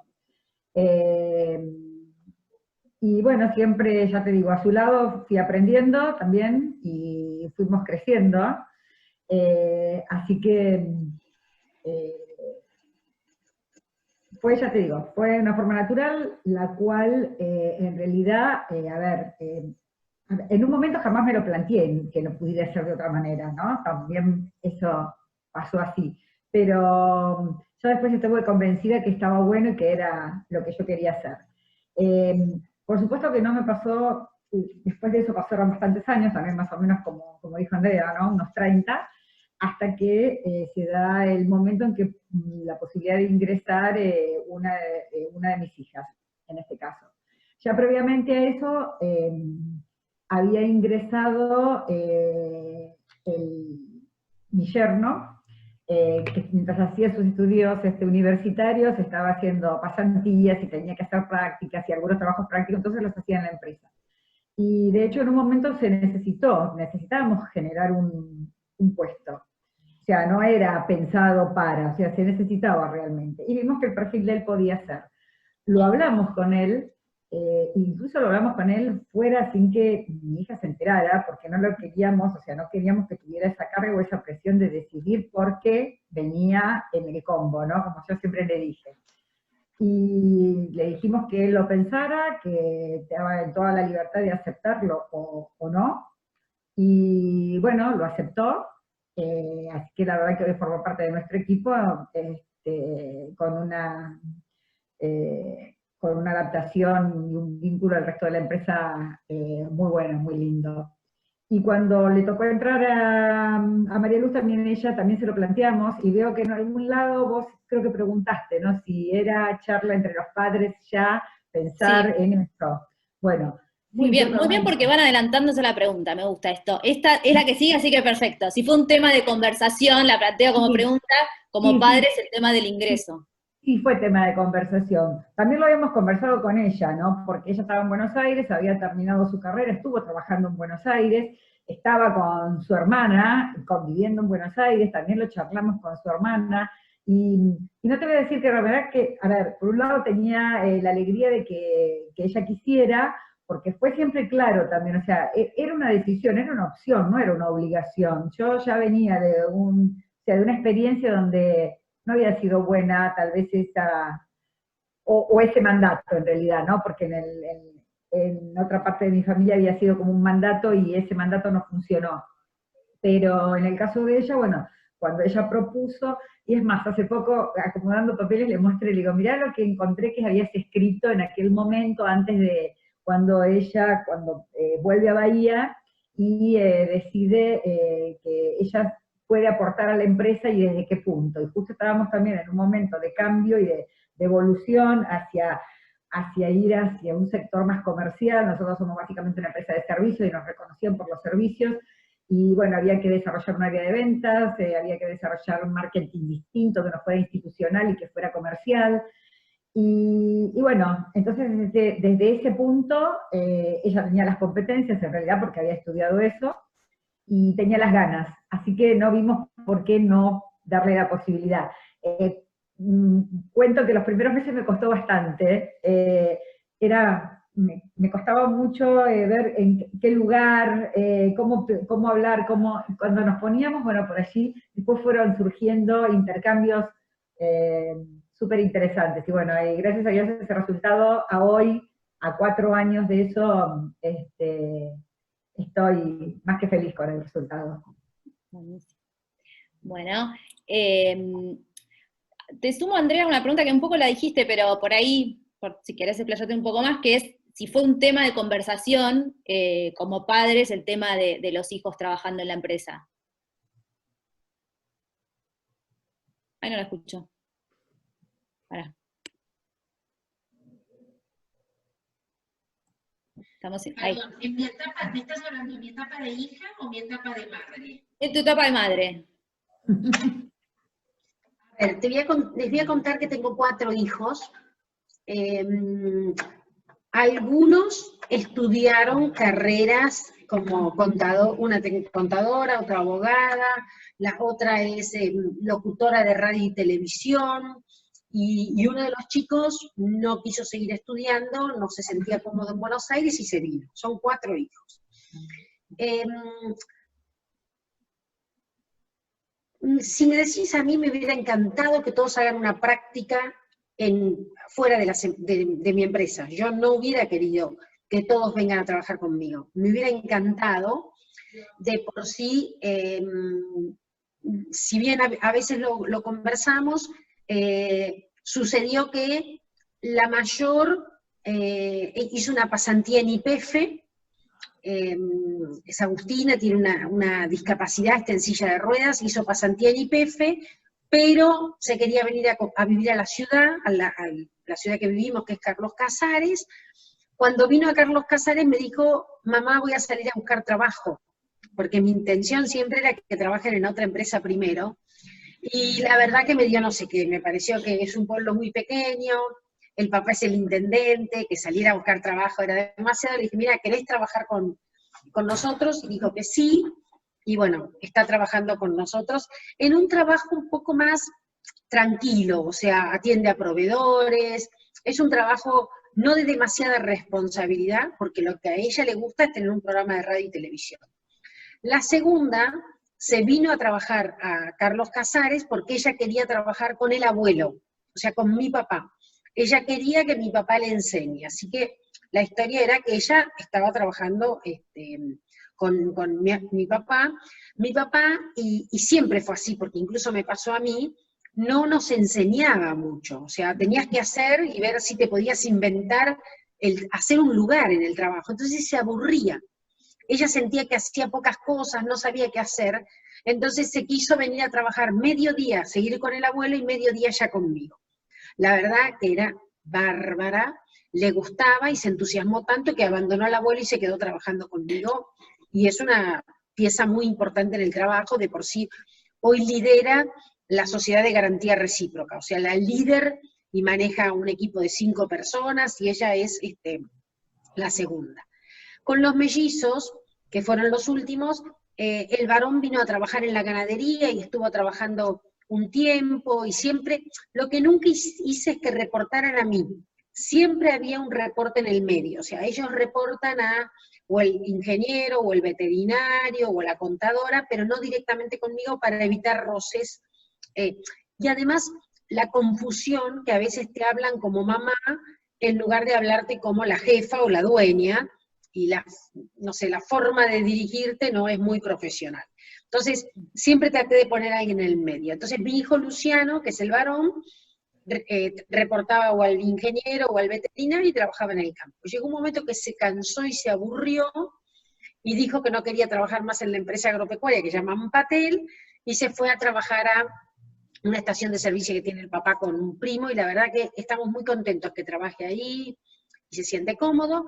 Y bueno, siempre, ya te digo, a su lado fui aprendiendo también, y fuimos creciendo. Así que ya te digo, fue una forma natural, la cual en realidad, en un momento jamás me lo planteé, que no pudiera ser de otra manera, ¿no? También eso pasó así. Pero yo después estuve convencida que estaba bueno y que era lo que yo quería hacer. Por supuesto que no me pasó, después de eso pasaron bastantes años, también más o menos como dijo Andrea, ¿no? Unos 30, hasta que se da el momento en que la posibilidad de ingresar una de mis hijas, en este caso. Ya previamente a eso, había ingresado mi yerno, que mientras hacía sus estudios universitarios, estaba haciendo pasantías y tenía que hacer prácticas y algunos trabajos prácticos, entonces los hacía en la empresa. Y de hecho en un momento necesitábamos generar un puesto. O sea, no era pensado o sea, se necesitaba realmente. Y vimos que el perfil de él podía ser. Lo hablamos con él, incluso lo hablamos con él fuera sin que mi hija se enterara, porque no lo queríamos, o sea, no queríamos que tuviera esa carga o esa presión de decidir porque venía en el combo, ¿no? Como yo siempre le dije. Y le dijimos que él lo pensara, que te daba toda la libertad de aceptarlo o no, y bueno, lo aceptó, así que la verdad que hoy forma parte de nuestro equipo, con una adaptación y un vínculo al resto de la empresa muy bueno, muy lindo. Y cuando le tocó entrar a María Luz, ella también se lo planteamos, y veo que en algún lado vos creo que preguntaste, ¿no? Si era charla entre los padres ya, pensar en esto. Bueno. Muy bien, porque van adelantándose a la pregunta, me gusta esto. Esta es la que sigue, así que perfecto. Si fue un tema de conversación, la planteo como pregunta, como padres, el tema del ingreso. Sí, fue tema de conversación. También lo habíamos conversado con ella, ¿no? Porque ella estaba en Buenos Aires, había terminado su carrera, estuvo trabajando en Buenos Aires, estaba con su hermana, conviviendo en Buenos Aires, también lo charlamos con su hermana, y no te voy a decir que la verdad que, a ver, por un lado tenía la alegría de que ella quisiera, porque fue siempre claro también, o sea, era una decisión, era una opción, no era una obligación. Yo ya venía de una experiencia donde no había sido buena tal vez esa, o ese mandato en realidad, ¿no? Porque en otra parte de mi familia había sido como un mandato y ese mandato no funcionó. Pero en el caso de ella, bueno, cuando ella propuso, y es más, hace poco, acomodando papeles, le muestre y le digo, mirá lo que encontré que habías escrito en aquel momento, antes de cuando ella vuelve a Bahía y decide que ella puede aportar a la empresa y desde qué punto. Y justo estábamos también en un momento de cambio y de evolución hacia ir hacia un sector más comercial. Nosotros somos básicamente una empresa de servicios y nos reconocían por los servicios, y bueno, había que desarrollar un área de ventas, había que desarrollar un marketing distinto, que no fuera institucional y que fuera comercial. Y bueno, entonces desde ese punto ella tenía las competencias en realidad porque había estudiado eso y tenía las ganas, así que no vimos por qué no darle la posibilidad. Cuento que los primeros meses me costó bastante, me costaba mucho ver en qué lugar, cómo hablar, cuando nos poníamos, bueno, por allí, después fueron surgiendo intercambios súper interesantes, y bueno, gracias a Dios ese resultado, a hoy, a 4 años de eso, estoy más que feliz con el resultado. Bueno, te sumo, Andrea, una pregunta que un poco la dijiste, pero por ahí, si querés explayarte un poco más, que es si fue un tema de conversación como padres, el tema de los hijos trabajando en la empresa. Ay, no la escucho. Pará. Estamos ahí. Perdón, en mi etapa, ¿me estás hablando de mi etapa de hija o mi etapa de madre? En tu etapa de madre. A ver, les voy a contar que tengo 4 hijos. Algunos estudiaron carreras como contador, una contadora, otra abogada, la otra es locutora de radio y televisión, y uno de los chicos no quiso seguir estudiando, no se sentía cómodo en Buenos Aires y se vino. Son 4 hijos. Si me decís a mí, me hubiera encantado que todos hagan una práctica fuera de mi empresa. Yo no hubiera querido que todos vengan a trabajar conmigo. Me hubiera encantado, de por sí, si bien a veces lo conversamos, sucedió que la mayor hizo una pasantía en YPF, es Agustina, tiene una discapacidad, está en silla de ruedas, hizo pasantía en YPF, pero se quería venir a vivir a la ciudad, a la ciudad que vivimos, que es Carlos Casares. Cuando vino a Carlos Casares me dijo, mamá, voy a salir a buscar trabajo, porque mi intención siempre era que trabajen en otra empresa primero, y la verdad que me dio no sé qué, me pareció que es un pueblo muy pequeño, el papá es el intendente, que salir a buscar trabajo era demasiado. Le dije, mira, ¿querés trabajar con nosotros? Y dijo que sí, y bueno, está trabajando con nosotros en un trabajo un poco más tranquilo, o sea, atiende a proveedores, es un trabajo no de demasiada responsabilidad, porque lo que a ella le gusta es tener un programa de radio y televisión. La segunda se vino a trabajar a Carlos Casares porque ella quería trabajar con el abuelo, o sea, con mi papá. Ella quería que mi papá le enseñe, así que la historia era que ella estaba trabajando con mi papá. Mi papá, y siempre fue así, porque incluso me pasó a mí, no nos enseñaba mucho, o sea, tenías que hacer y ver si te podías inventar, hacer un lugar en el trabajo, entonces se aburría. Ella sentía que hacía pocas cosas, no sabía qué hacer, entonces se quiso venir a trabajar mediodía, seguir con el abuelo y mediodía ya conmigo. La verdad que era bárbara, le gustaba y se entusiasmó tanto que abandonó al abuelo y se quedó trabajando conmigo, y es una pieza muy importante en el trabajo, de por sí hoy lidera la sociedad de garantía recíproca, o sea, la líder y maneja un equipo de 5 personas y ella es la segunda. Con los mellizos, que fueron los últimos, el varón vino a trabajar en la ganadería y estuvo trabajando un tiempo y siempre, lo que nunca hice es que reportaran a mí, siempre había un reporte en el medio, o sea, ellos reportan o el ingeniero, o el veterinario, o la contadora, pero no directamente conmigo para evitar roces. Y además, la confusión, que a veces te hablan como mamá, en lugar de hablarte como la jefa o la dueña, y no sé, la forma de dirigirte no es muy profesional. Entonces, siempre traté de poner a alguien en el medio. Entonces, mi hijo Luciano, que es el varón, reportaba o al ingeniero o al veterinario y trabajaba en el campo. Llegó un momento que se cansó y se aburrió, y dijo que no quería trabajar más en la empresa agropecuaria que llaman Patel, y se fue a trabajar a una estación de servicio que tiene el papá con un primo, y la verdad que estamos muy contentos que trabaje ahí, y se siente cómodo.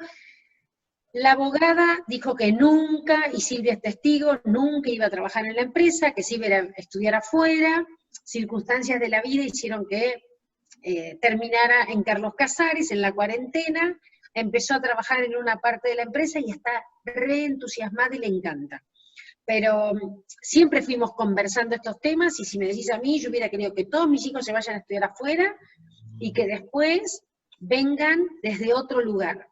La abogada dijo que nunca, y Silvia es testigo, nunca iba a trabajar en la empresa, que sí iba a estudiar afuera. Circunstancias de la vida hicieron que terminara en Carlos Casares, en la cuarentena, empezó a trabajar en una parte de la empresa y está re entusiasmada y le encanta. Pero siempre fuimos conversando estos temas, y si me decís a mí, yo hubiera querido que todos mis hijos se vayan a estudiar afuera y que después vengan desde otro lugar.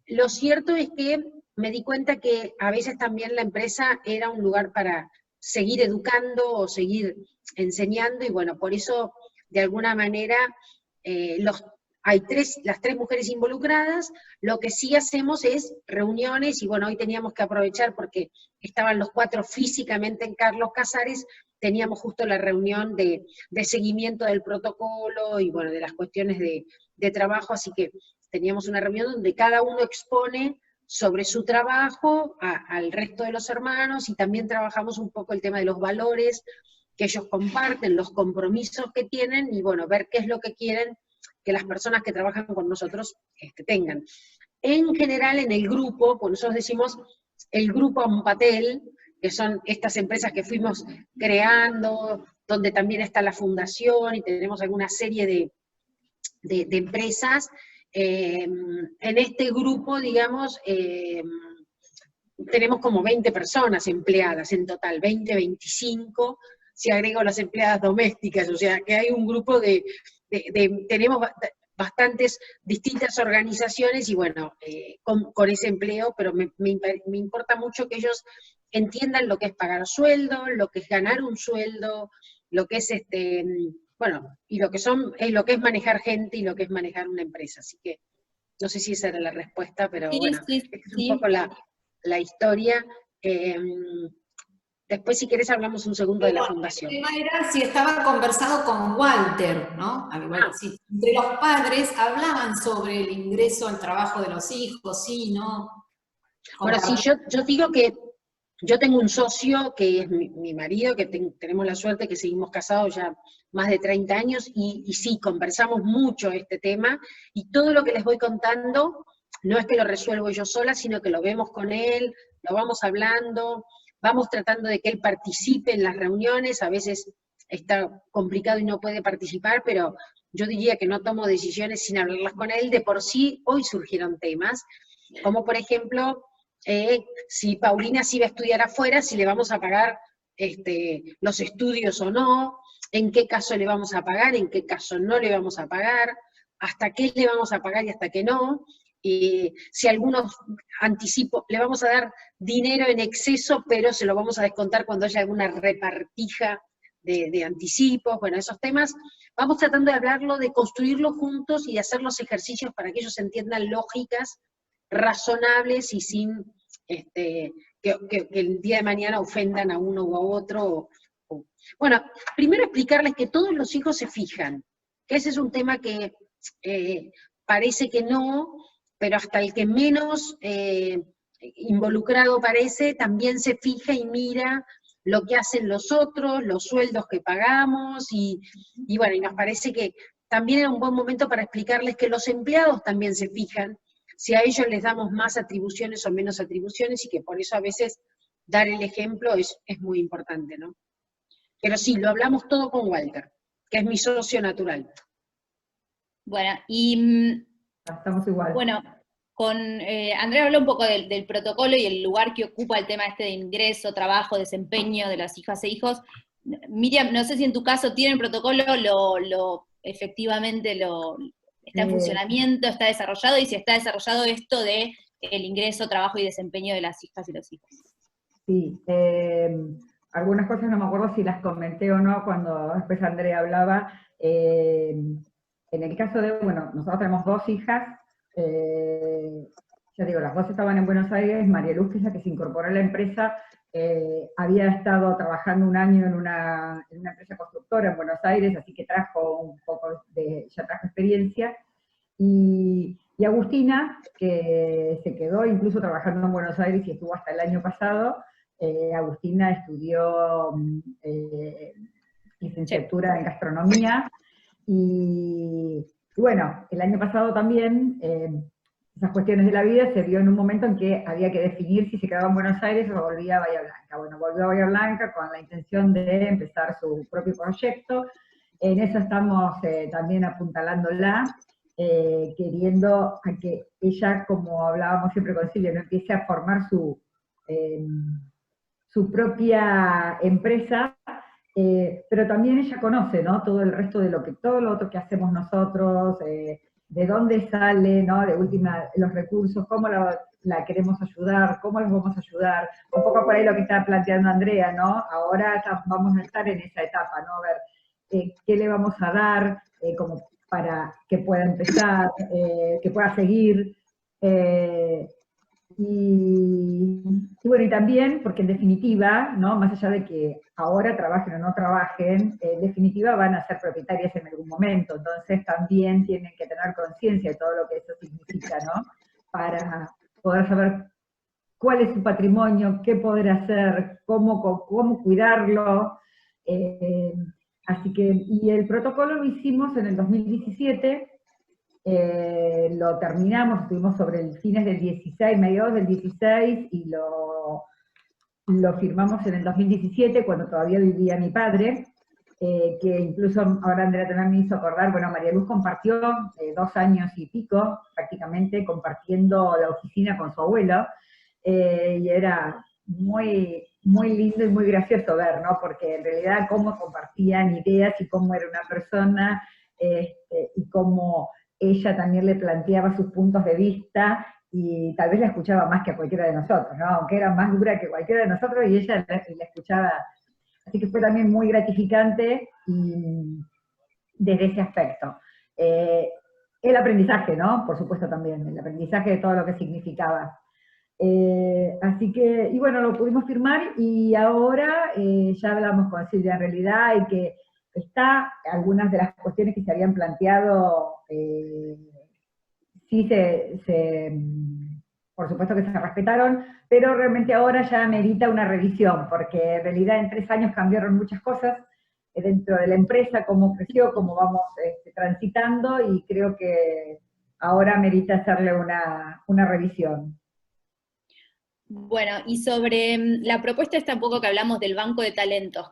Lo cierto es que me di cuenta que a veces también la empresa era un lugar para seguir educando o seguir enseñando, y bueno, por eso de alguna manera hay las 3 mujeres involucradas. Lo que sí hacemos es reuniones, y bueno, hoy teníamos que aprovechar porque estaban los 4 físicamente en Carlos Casares, teníamos justo la reunión de seguimiento del protocolo y bueno, de las cuestiones de trabajo, así que teníamos una reunión donde cada uno expone sobre su trabajo al resto de los hermanos, y también trabajamos un poco el tema de los valores que ellos comparten, los compromisos que tienen, y bueno, ver qué es lo que quieren que las personas que trabajan con nosotros tengan. En general, en el grupo, pues nosotros decimos el grupo Ampatel, que son estas empresas que fuimos creando, donde también está la fundación, y tenemos alguna serie de empresas. En este grupo, digamos, tenemos como 20 personas empleadas en total, 20, 25, si agrego las empleadas domésticas, o sea que hay un grupo tenemos bastantes distintas organizaciones, y bueno, con ese empleo, pero me importa mucho que ellos entiendan lo que es pagar sueldo, lo que es ganar un sueldo, lo que es bueno, y lo que es manejar gente y lo que es manejar una empresa. Así que no sé si esa era la respuesta, pero Sí, bueno, sí, es un poco la historia. Después, si querés, hablamos un segundo de la fundación. El tema era si estaba conversado con Walter, ¿no? Si entre los padres hablaban sobre el ingreso al trabajo de los hijos, sí, ¿no? Bueno, sí, yo digo que yo tengo un socio que es mi marido, que tenemos la suerte que seguimos casados ya más de 30 años, y sí, conversamos mucho este tema, y todo lo que les voy contando no es que lo resuelvo yo sola, sino que lo vemos con él, lo vamos hablando, vamos tratando de que él participe en las reuniones. A veces está complicado y no puede participar, pero yo diría que no tomo decisiones sin hablarlas con él. De por sí, hoy surgieron temas, como por ejemplo, si Paulina sí va a estudiar afuera, si le vamos a pagar los estudios o no, en qué caso le vamos a pagar, en qué caso no le vamos a pagar, hasta qué le vamos a pagar y hasta qué no, si algunos anticipos, le vamos a dar dinero en exceso, pero se lo vamos a descontar cuando haya alguna repartija de anticipos, bueno, esos temas, vamos tratando de hablarlo, de construirlo juntos y de hacer los ejercicios para que ellos entiendan lógicas, razonables y sin que el día de mañana ofendan a uno o a otro. Bueno, primero explicarles que todos los hijos se fijan, que ese es un tema que parece que no, pero hasta el que menos involucrado parece, también se fija y mira lo que hacen los otros, los sueldos que pagamos, y bueno, y nos parece que también era un buen momento para explicarles que los empleados también se fijan si a ellos les damos más atribuciones o menos atribuciones, y que por eso a veces dar el ejemplo es muy importante, ¿no? Pero sí, lo hablamos todo con Walter, que es mi socio natural. Bueno, y Estamos igual. bueno, con Andrea habló un poco del protocolo y el lugar que ocupa el tema este de ingreso, trabajo, desempeño de las hijas e hijos. Miriam, no sé si en tu caso tienen protocolo, efectivamente está en funcionamiento, está desarrollado, y si está desarrollado esto de el ingreso, trabajo y desempeño de las hijas y los hijos. Sí, algunas cosas no me acuerdo si las comenté o no cuando después Andrea hablaba. En el caso de, bueno, nosotros tenemos 2 hijas, ya digo, las 2 estaban en Buenos Aires. María Luz, que es la que se incorporó a la empresa, había estado trabajando un año en una empresa constructora en Buenos Aires, así que trajo un poco ya trajo experiencia. Y Agustina, que se quedó incluso trabajando en Buenos Aires y estuvo hasta el año pasado. Agustina estudió licenciatura en gastronomía, y bueno, el año pasado también, esas cuestiones de la vida, se vio en un momento en que había que definir si se quedaba en Buenos Aires o volvía a Bahía Blanca. Bueno, volvió a Bahía Blanca con la intención de empezar su propio proyecto. En eso estamos también apuntalándola, queriendo a que ella, como hablábamos siempre con Silvia, no empiece a formar su propia empresa, pero también ella conoce, ¿no?, todo el resto de todo lo otro que hacemos nosotros, de dónde sale, ¿no?, de última, los recursos, cómo la queremos ayudar, cómo los vamos a ayudar, un poco por ahí lo que estaba planteando Andrea, ¿no? Ahora vamos a estar en esa etapa, ¿no? A ver qué le vamos a dar como para que pueda empezar, que pueda seguir, y bueno, y también, porque en definitiva, ¿no?, más allá de que ahora trabajen o no trabajen, en definitiva van a ser propietarias en algún momento, entonces también tienen que tener conciencia de todo lo que eso significa, ¿no?, para poder saber cuál es su patrimonio, qué poder hacer, cómo cuidarlo. Así que, y el protocolo lo hicimos en el 2017, lo terminamos, estuvimos sobre el fines del 16, mediados del 16, y lo firmamos en el 2017, cuando todavía vivía mi padre, que incluso ahora Andrea también me hizo acordar, bueno, María Luz compartió 2 años y pico, prácticamente, compartiendo la oficina con su abuelo, y era muy, muy lindo y muy gracioso ver, ¿no?, porque en realidad cómo compartían ideas y cómo era una persona, y cómo ella también le planteaba sus puntos de vista, y tal vez la escuchaba más que a cualquiera de nosotros, ¿no?, aunque era más dura que cualquiera de nosotros, y ella la escuchaba. Así que fue también muy gratificante desde ese aspecto. El aprendizaje, ¿no?, por supuesto también, el aprendizaje de todo lo que significaba. Así que, y bueno, lo pudimos firmar, y ahora ya hablamos con Silvia en realidad, y que algunas de las cuestiones que se habían planteado, sí por supuesto que se respetaron, pero realmente ahora ya merita una revisión, porque en realidad en 3 años cambiaron muchas cosas dentro de la empresa, cómo creció, cómo vamos transitando, y creo que ahora merita hacerle una revisión. Bueno, y sobre la propuesta esta un poco que hablamos del banco de talentos,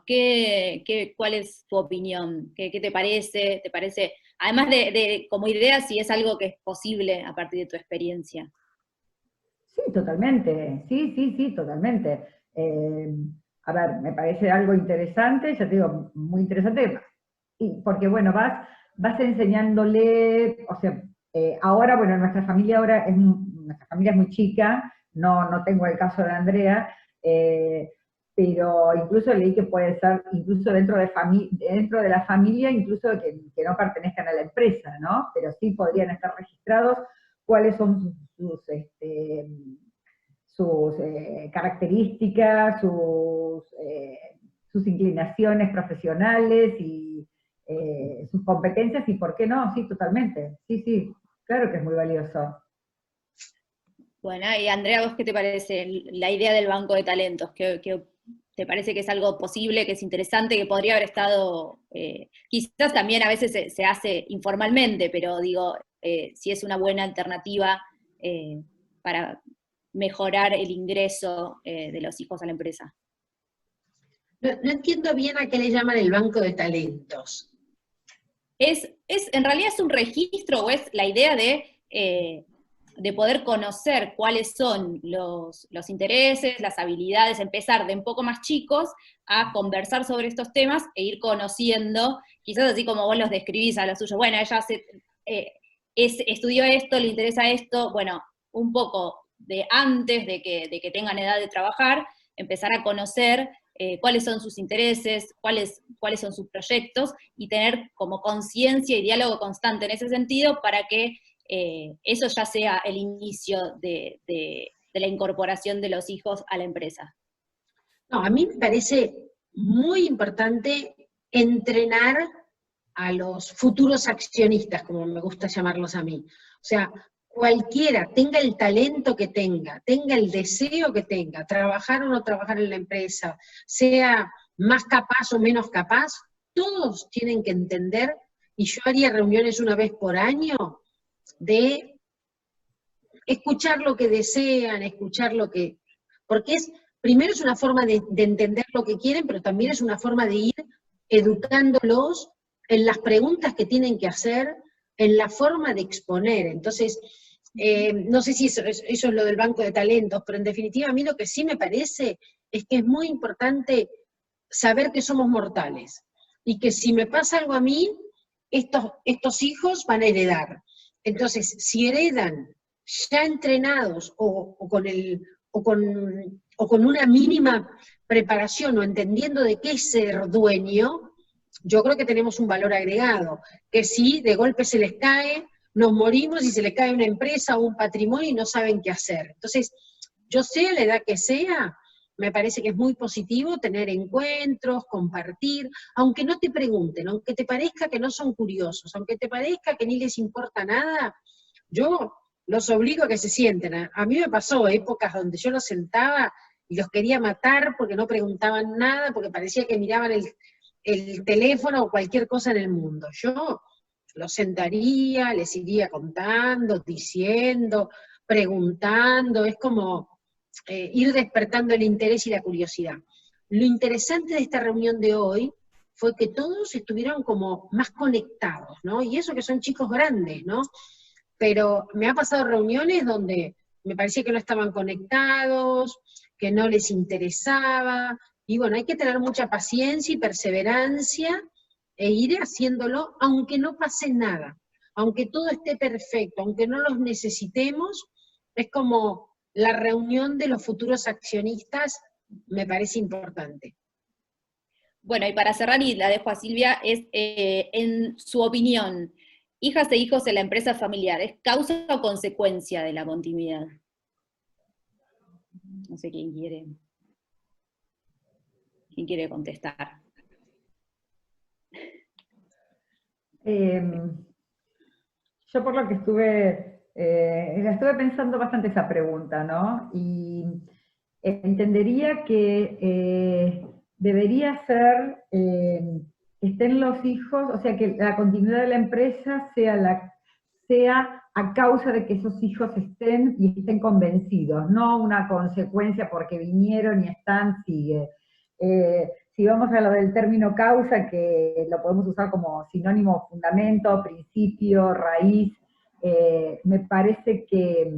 ¿cuál es tu opinión? ¿Qué te parece? ¿Te parece, además de como idea, si es algo que es posible a partir de tu experiencia? Sí, totalmente, sí, totalmente. A ver, me parece algo interesante, ya te digo, muy interesante, porque bueno, vas enseñándole, o sea, ahora, bueno, nuestra familia es muy chica, no tengo el caso de Andrea, pero incluso leí que puede ser, incluso dentro de la familia, incluso que no pertenezcan a la empresa, ¿no? Pero sí podrían estar registrados cuáles son sus características, sus inclinaciones profesionales y sus competencias, y por qué no, sí, totalmente, sí, claro que es muy valioso. Bueno, y Andrea, ¿vos qué te parece la idea del banco de talentos? ¿Qué te parece que es algo posible, que es interesante, que podría haber estado, quizás también a veces se hace informalmente, pero digo, si es una buena alternativa para mejorar el ingreso de los hijos a la empresa? No entiendo bien a qué le llaman el banco de talentos. En realidad es un registro, o es la idea de poder conocer cuáles son los intereses, las habilidades, empezar de un poco más chicos a conversar sobre estos temas e ir conociendo, quizás así como vos los describís a los suyos, bueno, ella estudió esto, le interesa esto, bueno, un poco de antes de que tengan edad de trabajar, empezar a conocer cuáles son sus intereses, cuáles son sus proyectos, y tener como conciencia y diálogo constante en ese sentido para que eso ya sea el inicio de la incorporación de los hijos a la empresa. No, a mí me parece muy importante entrenar a los futuros accionistas, como me gusta llamarlos a mí. O sea, cualquiera, tenga el talento que tenga el deseo que tenga, trabajar o no trabajar en la empresa, sea más capaz o menos capaz, todos tienen que entender, y yo haría reuniones una vez por año, de escuchar lo que desean, porque primero es una forma de entender lo que quieren, pero también es una forma de ir educándolos en las preguntas que tienen que hacer, en la forma de exponer. Entonces, no sé si eso es lo del banco de talentos, pero en definitiva a mí lo que sí me parece es que es muy importante saber que somos mortales, y que si me pasa algo a mí, estos hijos van a heredar. Entonces, si heredan ya entrenados o con una mínima preparación o entendiendo de qué es ser dueño, yo creo que tenemos un valor agregado, que si de golpe se les cae, nos morimos y se les cae una empresa o un patrimonio y no saben qué hacer. Entonces, yo sé a la edad que sea, me parece que es muy positivo tener encuentros, compartir, aunque no te pregunten, aunque te parezca que no son curiosos, aunque te parezca que ni les importa nada, yo los obligo a que se sienten. A mí me pasó épocas donde yo los sentaba y los quería matar porque no preguntaban nada, porque parecía que miraban el teléfono o cualquier cosa en el mundo. Yo los sentaría, les iría contando, diciendo, preguntando, es como ir despertando el interés y la curiosidad. Lo interesante de esta reunión de hoy fue que todos estuvieron como más conectados, ¿no? Y eso que son chicos grandes, ¿no? Pero me ha pasado reuniones donde me parecía que no estaban conectados, que no les interesaba, y bueno, hay que tener mucha paciencia y perseverancia e ir haciéndolo aunque no pase nada, aunque todo esté perfecto, aunque no los necesitemos. Es como la reunión de los futuros accionistas, me parece importante. Bueno, y para cerrar, y la dejo a Silvia, es en su opinión, hijas e hijos en la empresa familiar, ¿es causa o consecuencia de la continuidad? No sé quién quiere contestar. Yo por lo que estuve pensando bastante esa pregunta, ¿no? Y entendería que debería ser que estén los hijos, o sea, que la continuidad de la empresa sea a causa de que esos hijos estén y estén convencidos, no una consecuencia porque vinieron y están, sigue. Si vamos a lo del término causa, que lo podemos usar como sinónimo fundamento, principio, raíz, me parece que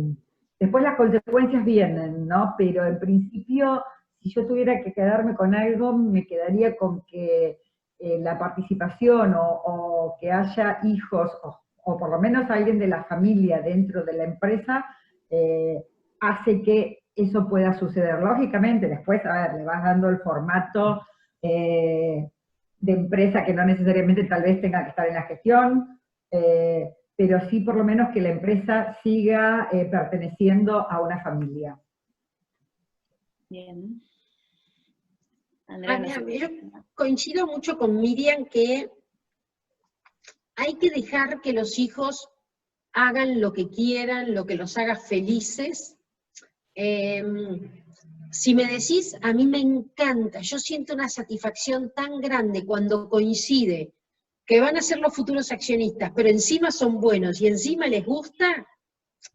después las consecuencias vienen, ¿no? Pero en principio, si yo tuviera que quedarme con algo, me quedaría con que la participación o que haya hijos, o por lo menos alguien de la familia dentro de la empresa, hace que eso pueda suceder. Lógicamente, después, a ver, le vas dando el formato de empresa que no necesariamente tal vez tenga que estar en la gestión, pero sí por lo menos que la empresa siga perteneciendo a una familia. Bien. Andrea, Yo coincido mucho con Miriam que hay que dejar que los hijos hagan lo que quieran, lo que los haga felices. Si me decís, a mí me encanta, yo siento una satisfacción tan grande cuando coincide que van a ser los futuros accionistas, pero encima son buenos y encima les gusta,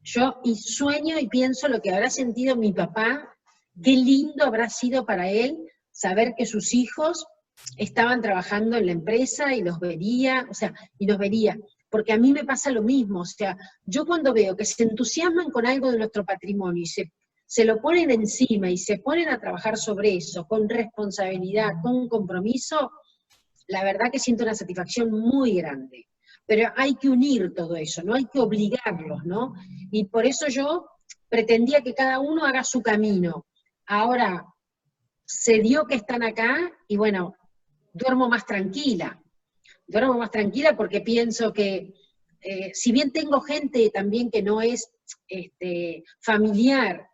yo y sueño y pienso lo que habrá sentido mi papá, qué lindo habrá sido para él saber que sus hijos estaban trabajando en la empresa y los vería, porque a mí me pasa lo mismo, o sea, yo cuando veo que se entusiasman con algo de nuestro patrimonio y se lo ponen encima y se ponen a trabajar sobre eso, con responsabilidad, con compromiso, la verdad que siento una satisfacción muy grande. Pero hay que unir todo eso, no hay que obligarlos, ¿no? Y por eso yo pretendía que cada uno haga su camino. Ahora, se dio que están acá y bueno, duermo más tranquila porque pienso que, si bien tengo gente también que no es familiar,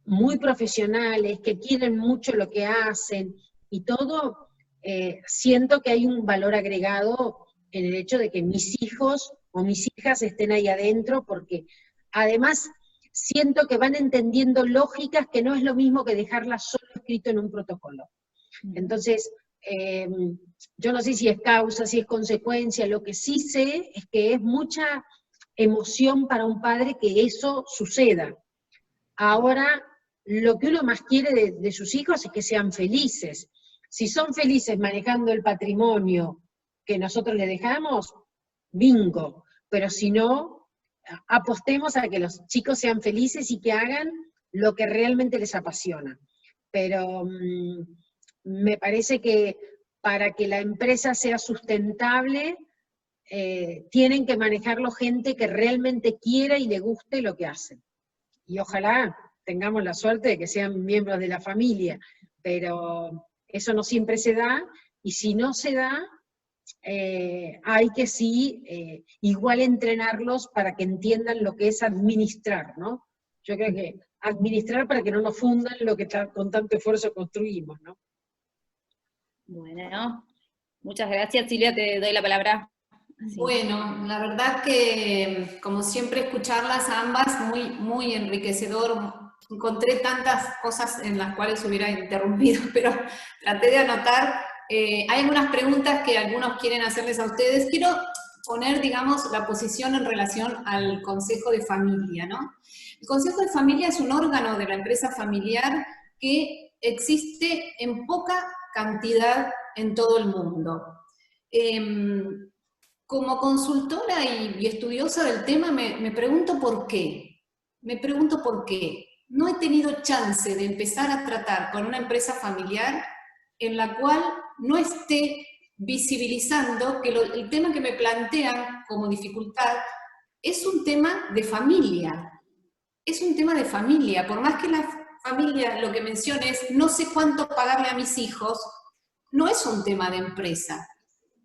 muy profesionales, que quieren mucho lo que hacen y todo, siento que hay un valor agregado en el hecho de que mis hijos o mis hijas estén ahí adentro, porque además siento que van entendiendo lógicas que no es lo mismo que dejarlas solo escrito en un protocolo. Entonces, yo no sé si es causa, si es consecuencia, lo que sí sé es que es mucha emoción para un padre que eso suceda. Ahora, lo que uno más quiere de sus hijos es que sean felices. Si son felices manejando el patrimonio que nosotros les dejamos, bingo. Pero si no, apostemos a que los chicos sean felices y que hagan lo que realmente les apasiona. Pero me parece que para que la empresa sea sustentable, tienen que manejarlo gente que realmente quiera y le guste lo que hacen. Y ojalá tengamos la suerte de que sean miembros de la familia, pero eso no siempre se da, y si no se da, hay que sí, igual entrenarlos para que entiendan lo que es administrar, ¿no? Yo creo que administrar para que no nos fundan lo que con tanto esfuerzo construimos, ¿no? Bueno, muchas gracias, Silvia, te doy la palabra. Sí. Bueno, la verdad que, como siempre, escucharlas a ambas, muy, muy enriquecedor. Encontré tantas cosas en las cuales hubiera interrumpido, pero traté de anotar. Hay algunas preguntas que algunos quieren hacerles a ustedes. Quiero poner, digamos, la posición en relación al Consejo de Familia, ¿no? El Consejo de Familia es un órgano de la empresa familiar que existe en poca cantidad en todo el mundo. Como consultora y estudiosa del tema, me pregunto por qué. Me pregunto por qué. No he tenido chance de empezar a tratar con una empresa familiar en la cual no esté visibilizando que el tema que me plantean como dificultad es un tema de familia. Es un tema de familia. Por más que la familia lo que mencione es no sé cuánto pagarle a mis hijos, no es un tema de empresa.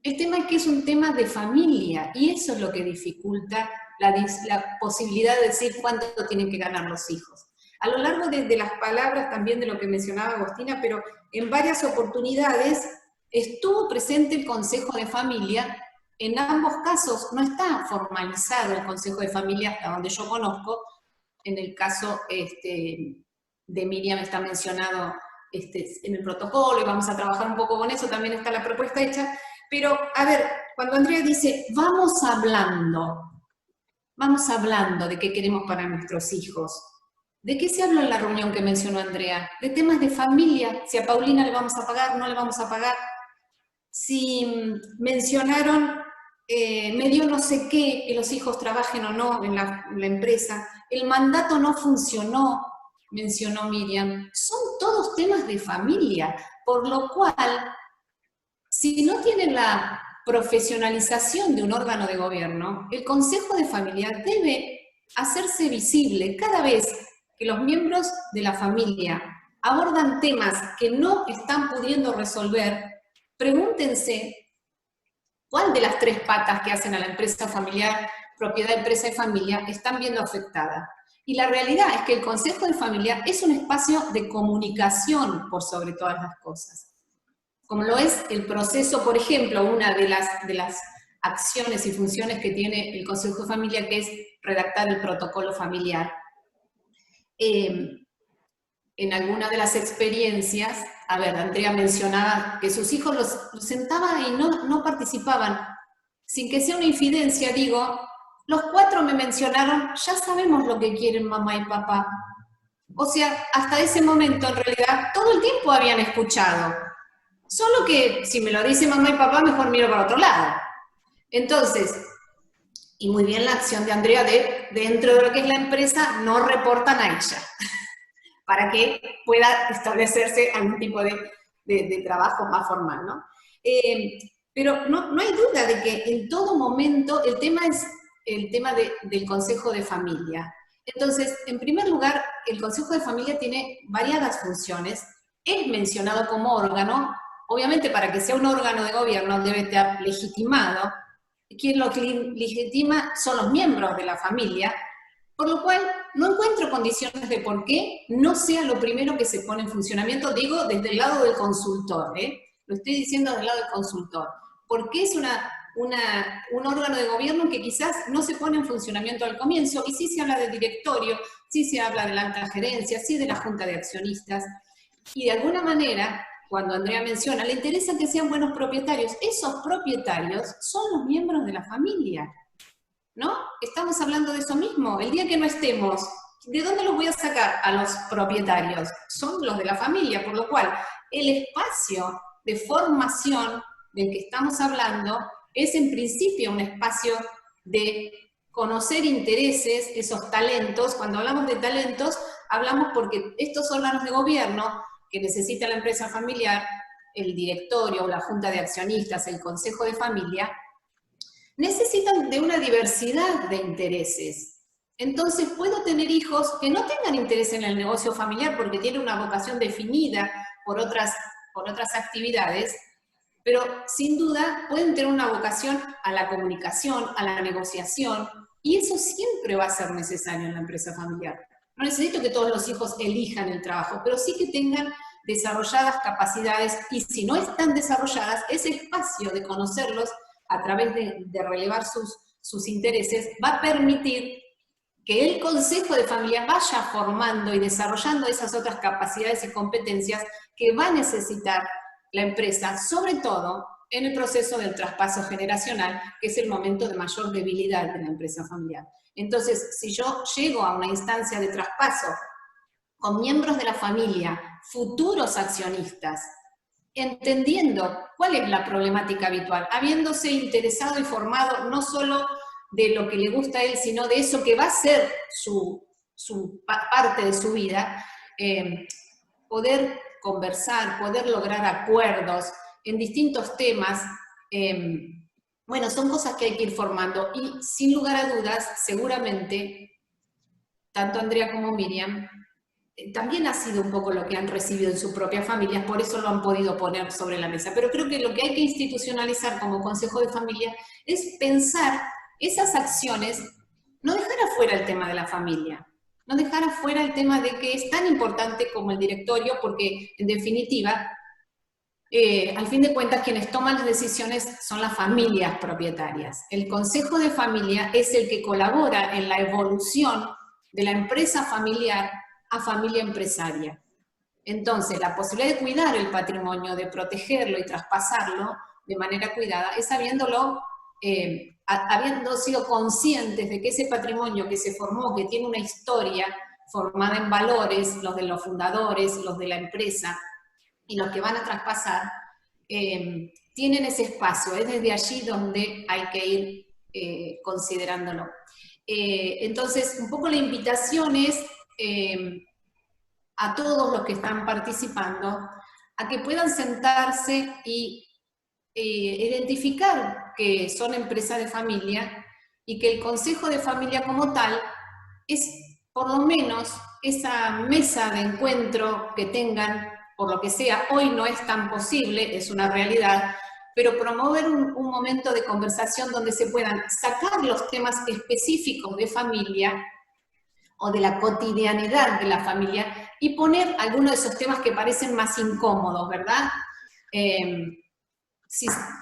El tema es que es un tema de familia, y eso es lo que dificulta la posibilidad de decir cuánto tienen que ganar los hijos. A lo largo de las palabras también de lo que mencionaba Agostina, pero en varias oportunidades estuvo presente el Consejo de Familia. En ambos casos no está formalizado el Consejo de Familia hasta donde yo conozco. En el caso de Miriam está mencionado en el protocolo, y vamos a trabajar un poco con eso, también está la propuesta hecha. Pero, a ver, cuando Andrea dice, vamos hablando de qué queremos para nuestros hijos, ¿de qué se habló en la reunión que mencionó Andrea? De temas de familia, si a Paulina le vamos a pagar, no le vamos a pagar. Si mencionaron, me dio no sé qué, que los hijos trabajen o no en la empresa, el mandato no funcionó, mencionó Miriam. Son todos temas de familia, por lo cual, si no tienen la profesionalización de un órgano de gobierno, el Consejo de Familia debe hacerse visible cada vez que los miembros de la familia abordan temas que no están pudiendo resolver. Pregúntense cuál de las 3 patas que hacen a la empresa familiar, propiedad, empresa y familia, están viendo afectada. Y la realidad es que el Consejo de Familia es un espacio de comunicación por sobre todas las cosas. Como lo es el proceso, por ejemplo, una de las acciones y funciones que tiene el Consejo de Familia, que es redactar el protocolo familiar. En alguna de las experiencias, a ver, Andrea mencionaba que sus hijos los sentaban y no participaban. Sin que sea una infidencia, digo, los 4 me mencionaron, ya sabemos lo que quieren mamá y papá. O sea, hasta ese momento, en realidad, todo el tiempo habían escuchado. Solo que, si me lo dice mamá y papá, mejor miro para otro lado. Entonces, y muy bien la acción de Andrea de, dentro de lo que es la empresa, no reportan a ella, para que pueda establecerse algún tipo de trabajo más formal, ¿no? Pero no hay duda de que en todo momento el tema es el tema del Consejo de Familia. Entonces, en primer lugar, el Consejo de Familia tiene variadas funciones, es mencionado como órgano, obviamente para que sea un órgano de gobierno debe estar legitimado. Quien lo legitima son los miembros de la familia, por lo cual no encuentro condiciones de por qué no sea lo primero que se pone en funcionamiento, digo desde el lado del consultor, lo estoy diciendo del lado del consultor, porque es un órgano de gobierno que quizás no se pone en funcionamiento al comienzo, y sí se habla del directorio, sí se habla de la alta gerencia, sí de la junta de accionistas, y de alguna manera, cuando Andrea menciona, le interesa que sean buenos propietarios, esos propietarios son los miembros de la familia, ¿no? Estamos hablando de eso mismo. El día que no estemos, ¿de dónde los voy a sacar a los propietarios? Son los de la familia, por lo cual el espacio de formación del que estamos hablando es en principio un espacio de conocer intereses, esos talentos. Cuando hablamos de talentos, hablamos porque estos órganos de gobierno que necesita la empresa familiar, el directorio o la junta de accionistas, el consejo de familia, necesitan de una diversidad de intereses. Entonces puedo tener hijos que no tengan interés en el negocio familiar porque tienen una vocación definida por otras actividades, pero sin duda pueden tener una vocación a la comunicación, a la negociación, y eso siempre va a ser necesario en la empresa familiar. No necesito que todos los hijos elijan el trabajo, pero sí que tengan desarrolladas capacidades, y si no están desarrolladas, ese espacio de conocerlos a través de relevar sus intereses va a permitir que el Consejo de Familia vaya formando y desarrollando esas otras capacidades y competencias que va a necesitar la empresa, sobre todo en el proceso del traspaso generacional, que es el momento de mayor debilidad de la empresa familiar. Entonces, si yo llego a una instancia de traspaso con miembros de la familia, futuros accionistas, entendiendo cuál es la problemática habitual, habiéndose interesado y formado no solo de lo que le gusta a él, sino de eso que va a ser su parte de su vida, poder conversar, poder lograr acuerdos en distintos temas, bueno, son cosas que hay que ir formando, y sin lugar a dudas, seguramente, tanto Andrea como Miriam, también ha sido un poco lo que han recibido en sus propias familias, por eso lo han podido poner sobre la mesa. Pero creo que lo que hay que institucionalizar como Consejo de Familia es pensar esas acciones, no dejar afuera el tema de la familia, no dejar afuera el tema de que es tan importante como el directorio, porque en definitiva, al fin de cuentas, quienes toman las decisiones son las familias propietarias. El Consejo de Familia es el que colabora en la evolución de la empresa familiar a familia empresaria. Entonces, la posibilidad de cuidar el patrimonio, de protegerlo y traspasarlo de manera cuidada, es habiendo sido conscientes de que ese patrimonio que se formó, que tiene una historia formada en valores, los de los fundadores, los de la empresa, y los que van a traspasar, tienen ese espacio. Es desde allí donde hay que ir considerándolo. Entonces, un poco la invitación es a todos los que están participando a que puedan sentarse y identificar que son empresas de familia y que el consejo de familia como tal es por lo menos esa mesa de encuentro que tengan, por lo que sea, hoy no es tan posible, es una realidad, pero promover un momento de conversación donde se puedan sacar los temas específicos de familia o de la cotidianidad de la familia y poner algunos de esos temas que parecen más incómodos, ¿verdad?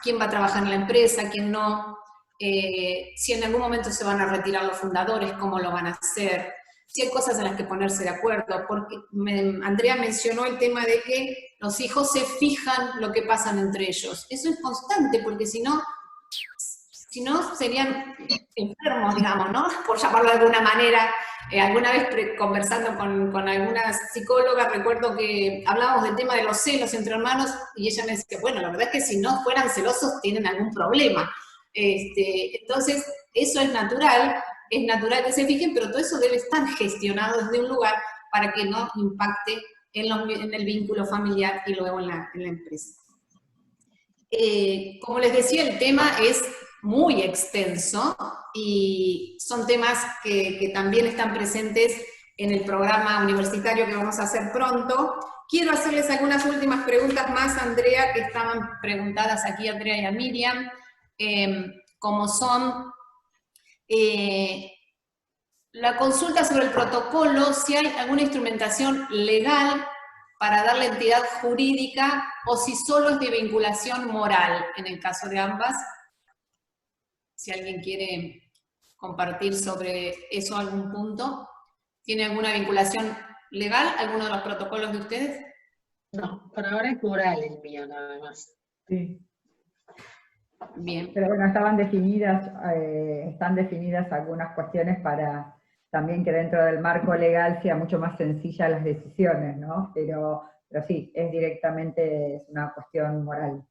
¿Quién va a trabajar en la empresa? ¿Quién no? Si en algún momento se van a retirar los fundadores, ¿cómo lo van a hacer? Si hay cosas en las que ponerse de acuerdo, porque Andrea mencionó el tema de que los hijos se fijan lo que pasan entre ellos. Eso es constante, porque si no serían enfermos, digamos, ¿no? Por llamarlo de alguna manera. Alguna vez conversando con alguna psicóloga, recuerdo que hablábamos del tema de los celos entre hermanos, y ella me decía, bueno, la verdad es que si no fueran celosos tienen algún problema. Entonces, eso es natural que se fijen, pero todo eso debe estar gestionado desde un lugar para que no impacte en el vínculo familiar y luego en la empresa. Como les decía, el tema es muy extenso y son temas que también están presentes en el programa universitario que vamos a hacer pronto. Quiero hacerles algunas últimas preguntas más, Andrea, que estaban preguntadas aquí, Andrea y a Miriam, como son la consulta sobre el protocolo, si hay alguna instrumentación legal para darle entidad jurídica o si solo es de vinculación moral en el caso de ambas. Si alguien quiere compartir sobre eso algún punto. ¿Tiene alguna vinculación legal, alguno de los protocolos de ustedes? No, por ahora es moral el mío nada más. Sí. Bien. Pero bueno, están definidas algunas cuestiones para también que dentro del marco legal sea mucho más sencilla las decisiones, ¿no? Pero sí, es directamente una cuestión moral.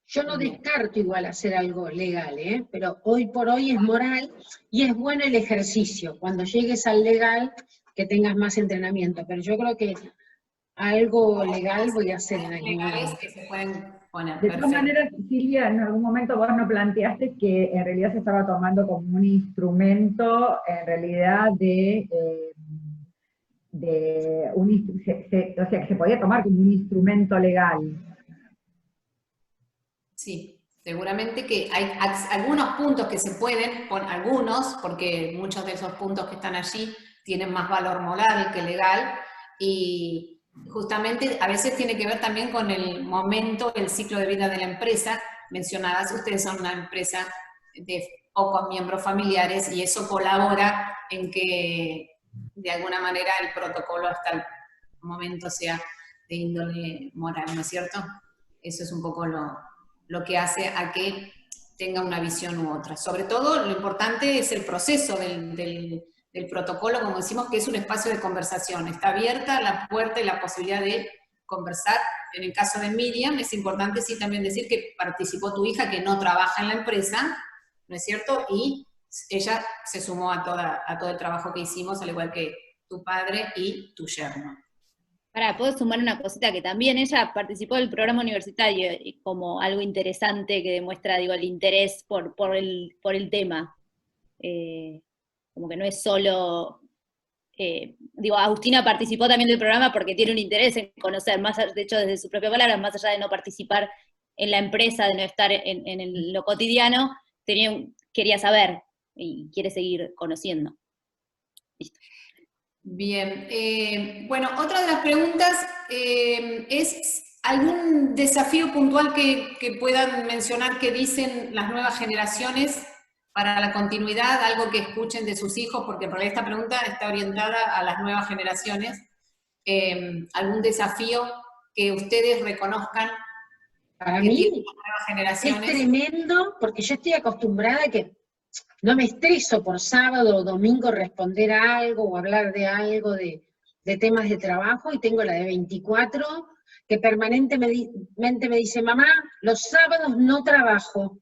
Yo no descarto igual hacer algo legal, pero hoy por hoy es moral y es bueno el ejercicio. Cuando llegues al legal, que tengas más entrenamiento. Pero yo creo que algo legal voy a hacer en algún Legales momento. que se pueden poner. De todas maneras, Silvia, en algún momento vos no planteaste que en realidad se estaba tomando como un instrumento, en realidad o sea, que se podía tomar como un instrumento legal. Sí, seguramente que hay algunos puntos que se pueden, algunos, porque muchos de esos puntos que están allí tienen más valor moral que legal, y justamente a veces tiene que ver también con el momento, el ciclo de vida de la empresa. Mencionadas, ustedes son una empresa de pocos miembros familiares y eso colabora en que de alguna manera el protocolo hasta el momento sea de índole moral, ¿no es cierto? Eso es un poco lo que hace a que tenga una visión u otra. Sobre todo, lo importante es el proceso del protocolo, como decimos, que es un espacio de conversación. Está abierta la puerta y la posibilidad de conversar. En el caso de Miriam, es importante sí también decir que participó tu hija, que no trabaja en la empresa, ¿no es cierto? Y ella se sumó a todo el trabajo que hicimos, al igual que tu padre y tu yerno. Puedo sumar una cosita, que también ella participó del programa universitario como algo interesante que demuestra, digo, el interés por el tema. Como que no es solo, Agustina participó también del programa porque tiene un interés en conocer, de hecho desde sus propias palabras, más allá de no participar en la empresa, de no estar en lo cotidiano, quería saber y quiere seguir conociendo. Listo. Bien, bueno, otra de las preguntas es algún desafío puntual que puedan mencionar que dicen las nuevas generaciones para la continuidad, algo que escuchen de sus hijos, porque en realidad esta pregunta está orientada a las nuevas generaciones. ¿Algún desafío que ustedes reconozcan Para que mí tienen las nuevas generaciones? es tremendo, porque yo estoy acostumbrada a que no me estreso por sábado o domingo responder a algo o hablar de algo, de temas de trabajo, y tengo la de 24, que permanentemente me dice, mamá, los sábados no trabajo,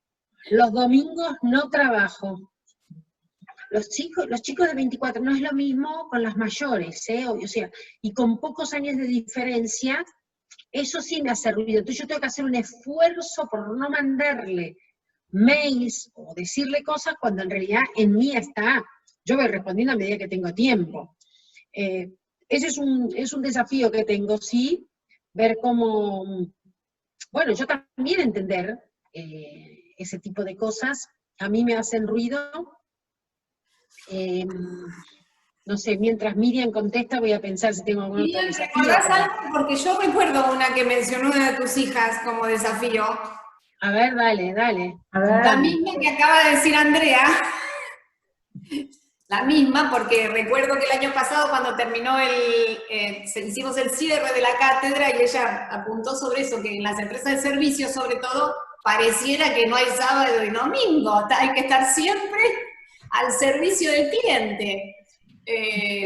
los domingos no trabajo. Los chicos de 24 no es lo mismo con las mayores, o sea, y con pocos años de diferencia, eso sí me hace ruido. Entonces yo tengo que hacer un esfuerzo por no mandarle mails o decirle cosas cuando en realidad en mí está. Yo voy respondiendo a medida que tengo tiempo. Ese es un desafío que tengo, sí, ver cómo, bueno, yo también entender ese tipo de cosas. A mí me hacen ruido. No sé, mientras Miriam contesta voy a pensar si tengo algún otro Miriam, desafío. ¿recordás algo? Porque yo recuerdo una que mencionó una de tus hijas como desafío. A ver, dale, dale. A ver, La misma que acaba de decir Andrea. La misma, porque recuerdo que el año pasado cuando terminó hicimos el cierre de la cátedra y ella apuntó sobre eso, que en las empresas de servicios sobre todo, pareciera que no hay sábado y domingo, hay que estar siempre al servicio del cliente.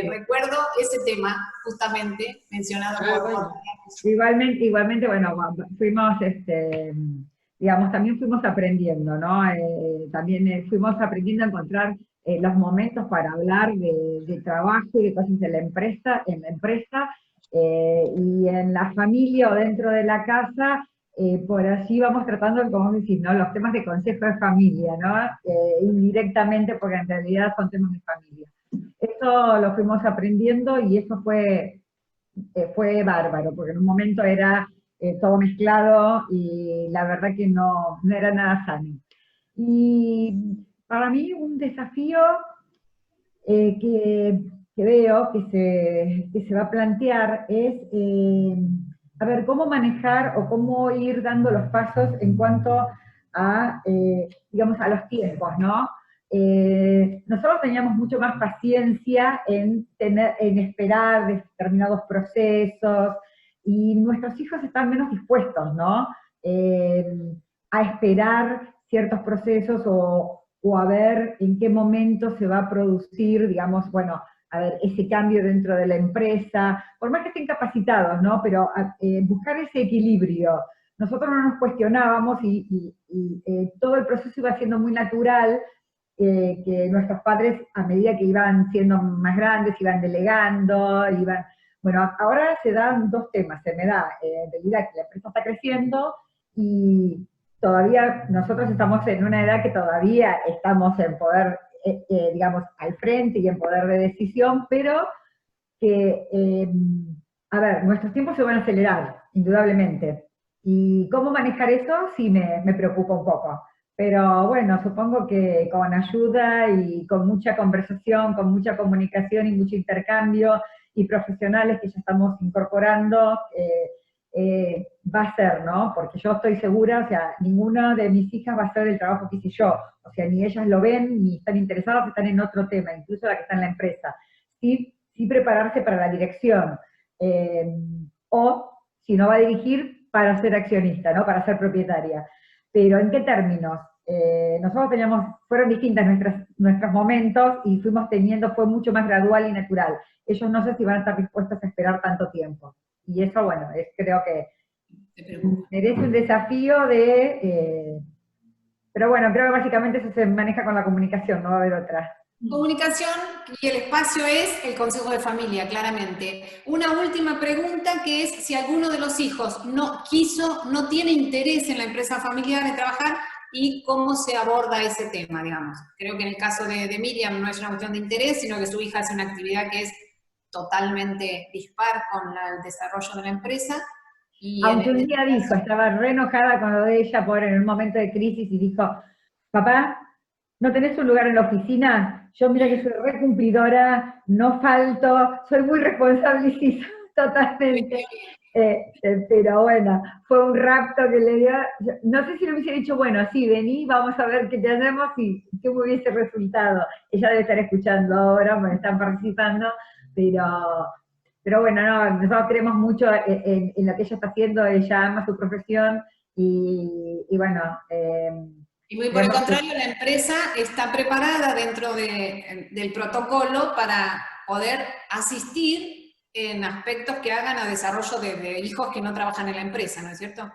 Recuerdo ese tema, justamente, mencionado por... Igualmente, bueno, fuimos, digamos, también fuimos aprendiendo, ¿no? También fuimos aprendiendo a encontrar los momentos para hablar de trabajo y de cosas de la empresa, y en la familia o dentro de la casa, por allí vamos tratando, como decís, ¿no? Los temas de consejo de familia, ¿no? Indirectamente, porque en realidad son temas de familia. Eso lo fuimos aprendiendo y eso fue bárbaro, porque en un momento era todo mezclado y la verdad que no era nada sano. Y para mí un desafío que veo que se va a plantear es, a ver, cómo manejar o cómo ir dando los pasos en cuanto a, digamos, a los tiempos, ¿no? Nosotros teníamos mucho más paciencia en esperar determinados procesos, y nuestros hijos están menos dispuestos, ¿no? A esperar ciertos procesos o a ver en qué momento se va a producir, digamos, bueno, a ver, ese cambio dentro de la empresa, por más que estén capacitados, ¿no? Pero buscar ese equilibrio. Nosotros no nos cuestionábamos y todo el proceso iba siendo muy natural, que nuestros padres, a medida que iban siendo más grandes, iban delegando, iban... Bueno, ahora se dan dos temas, se me da, en realidad, que la empresa está creciendo y todavía nosotros estamos en una edad que todavía estamos en poder, digamos, al frente y en poder de decisión, pero que, a ver, nuestros tiempos se van a acelerar, indudablemente. Y cómo manejar eso sí me preocupa un poco. Pero bueno, supongo que con ayuda y con mucha conversación, con mucha comunicación y mucho intercambio, y profesionales que ya estamos incorporando, va a ser, ¿no? Porque yo estoy segura, o sea, ninguna de mis hijas va a hacer el trabajo que hice yo, o sea, ni ellas lo ven, ni están interesadas, están en otro tema, incluso la que está en la empresa. Sí prepararse para la dirección, o, si no va a dirigir, para ser accionista, ¿no? Para ser propietaria. Pero ¿en qué términos? Nosotros fueron distintas nuestros momentos y fuimos teniendo, fue mucho más gradual y natural. Ellos no sé si van a estar dispuestos a esperar tanto tiempo. Y eso, bueno, creo que merece un desafío pero bueno, creo que básicamente eso se maneja con la comunicación, no va a haber otra. Comunicación, y el espacio es el consejo de familia, claramente. Una última pregunta, que es si alguno de los hijos no tiene interés en la empresa familiar de trabajar, y cómo se aborda ese tema, digamos. Creo que en el caso de Miriam no es una cuestión de interés, sino que su hija hace una actividad que es totalmente dispar con el desarrollo de la empresa. Y aunque un día dijo, estaba re enojada con lo de ella en un momento de crisis, y dijo, papá, ¿no tenés un lugar en la oficina? Yo mira que soy re cumplidora, no falto, soy muy responsable, y sí, totalmente. Pero bueno, fue un rapto que le dio, no sé si le hubiese dicho, bueno, sí, vení, vamos a ver qué te hacemos y qué me hubiese resultado. Ella debe estar escuchando ahora, porque están participando, pero bueno, no, nosotros creemos mucho en lo que ella está haciendo, ella ama su profesión y bueno... y muy por el contrario, la empresa está preparada dentro del protocolo para poder asistir en aspectos que hagan a desarrollo de hijos que no trabajan en la empresa, ¿no es cierto?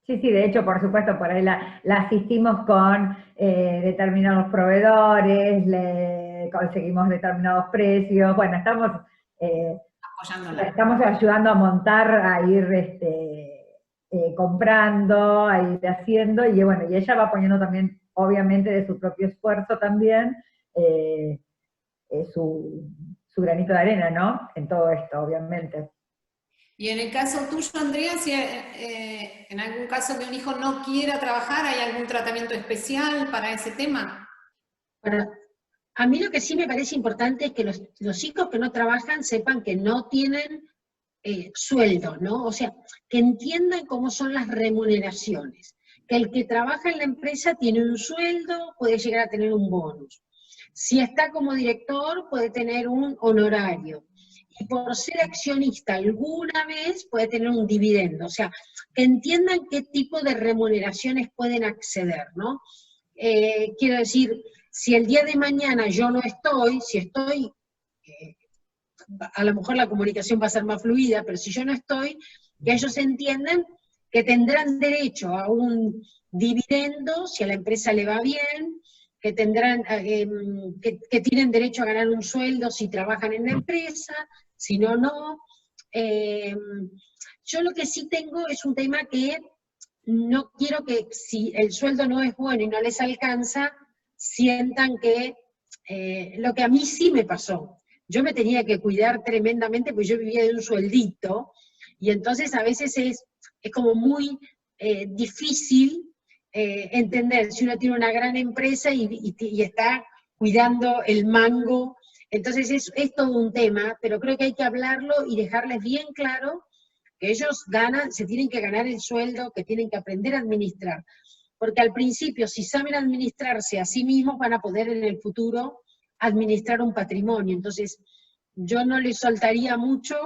Sí, de hecho, por supuesto, por ahí la asistimos con determinados proveedores, le conseguimos determinados precios, bueno, estamos apoyándola. Estamos ayudando a montar, a ir comprando, a ir haciendo, y bueno, y ella va poniendo también, obviamente, de su propio esfuerzo también, su granito de arena, ¿no? En todo esto, obviamente. Y en el caso tuyo, Andrea, si en algún caso que un hijo no quiera trabajar, ¿hay algún tratamiento especial para ese tema? Bueno, a mí lo que sí me parece importante es que los hijos que no trabajan sepan que no tienen sueldo, ¿no? O sea, que entiendan cómo son las remuneraciones. Que el que trabaja en la empresa tiene un sueldo, puede llegar a tener un bonus. Si está como director, puede tener un honorario. Y por ser accionista alguna vez puede tener un dividendo. O sea, que entiendan qué tipo de remuneraciones pueden acceder, ¿no? Quiero decir, si el día de mañana yo no estoy, si estoy, a lo mejor la comunicación va a ser más fluida, pero si yo no estoy, que ellos entiendan que tendrán derecho a un dividendo si a la empresa le va bien, que tendrán, que tienen derecho a ganar un sueldo si trabajan en la empresa, si no, no. Yo lo que sí tengo es un tema que no quiero que si el sueldo no es bueno y no les alcanza, sientan que lo que a mí sí me pasó. Yo me tenía que cuidar tremendamente porque yo vivía de un sueldito, y entonces a veces es como muy difícil entender si uno tiene una gran empresa y está cuidando el mango. Entonces es todo un tema, pero creo que hay que hablarlo y dejarles bien claro que ellos se tienen que ganar el sueldo, que tienen que aprender a administrar. Porque al principio, si saben administrarse a sí mismos, van a poder en el futuro administrar un patrimonio. Entonces, yo no les soltaría mucho,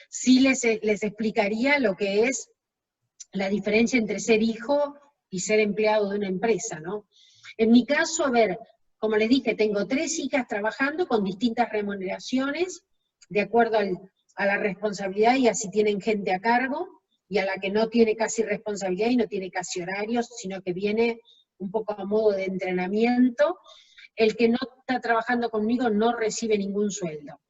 sí les explicaría lo que es la diferencia entre ser hijo y ser empleado de una empresa, ¿no? En mi caso, a ver, como les dije, tengo 3 hijas trabajando con distintas remuneraciones, de acuerdo a la responsabilidad y a si tienen gente a cargo, y a la que no tiene casi responsabilidad y no tiene casi horarios, sino que viene un poco a modo de entrenamiento. El que no está trabajando conmigo no recibe ningún sueldo.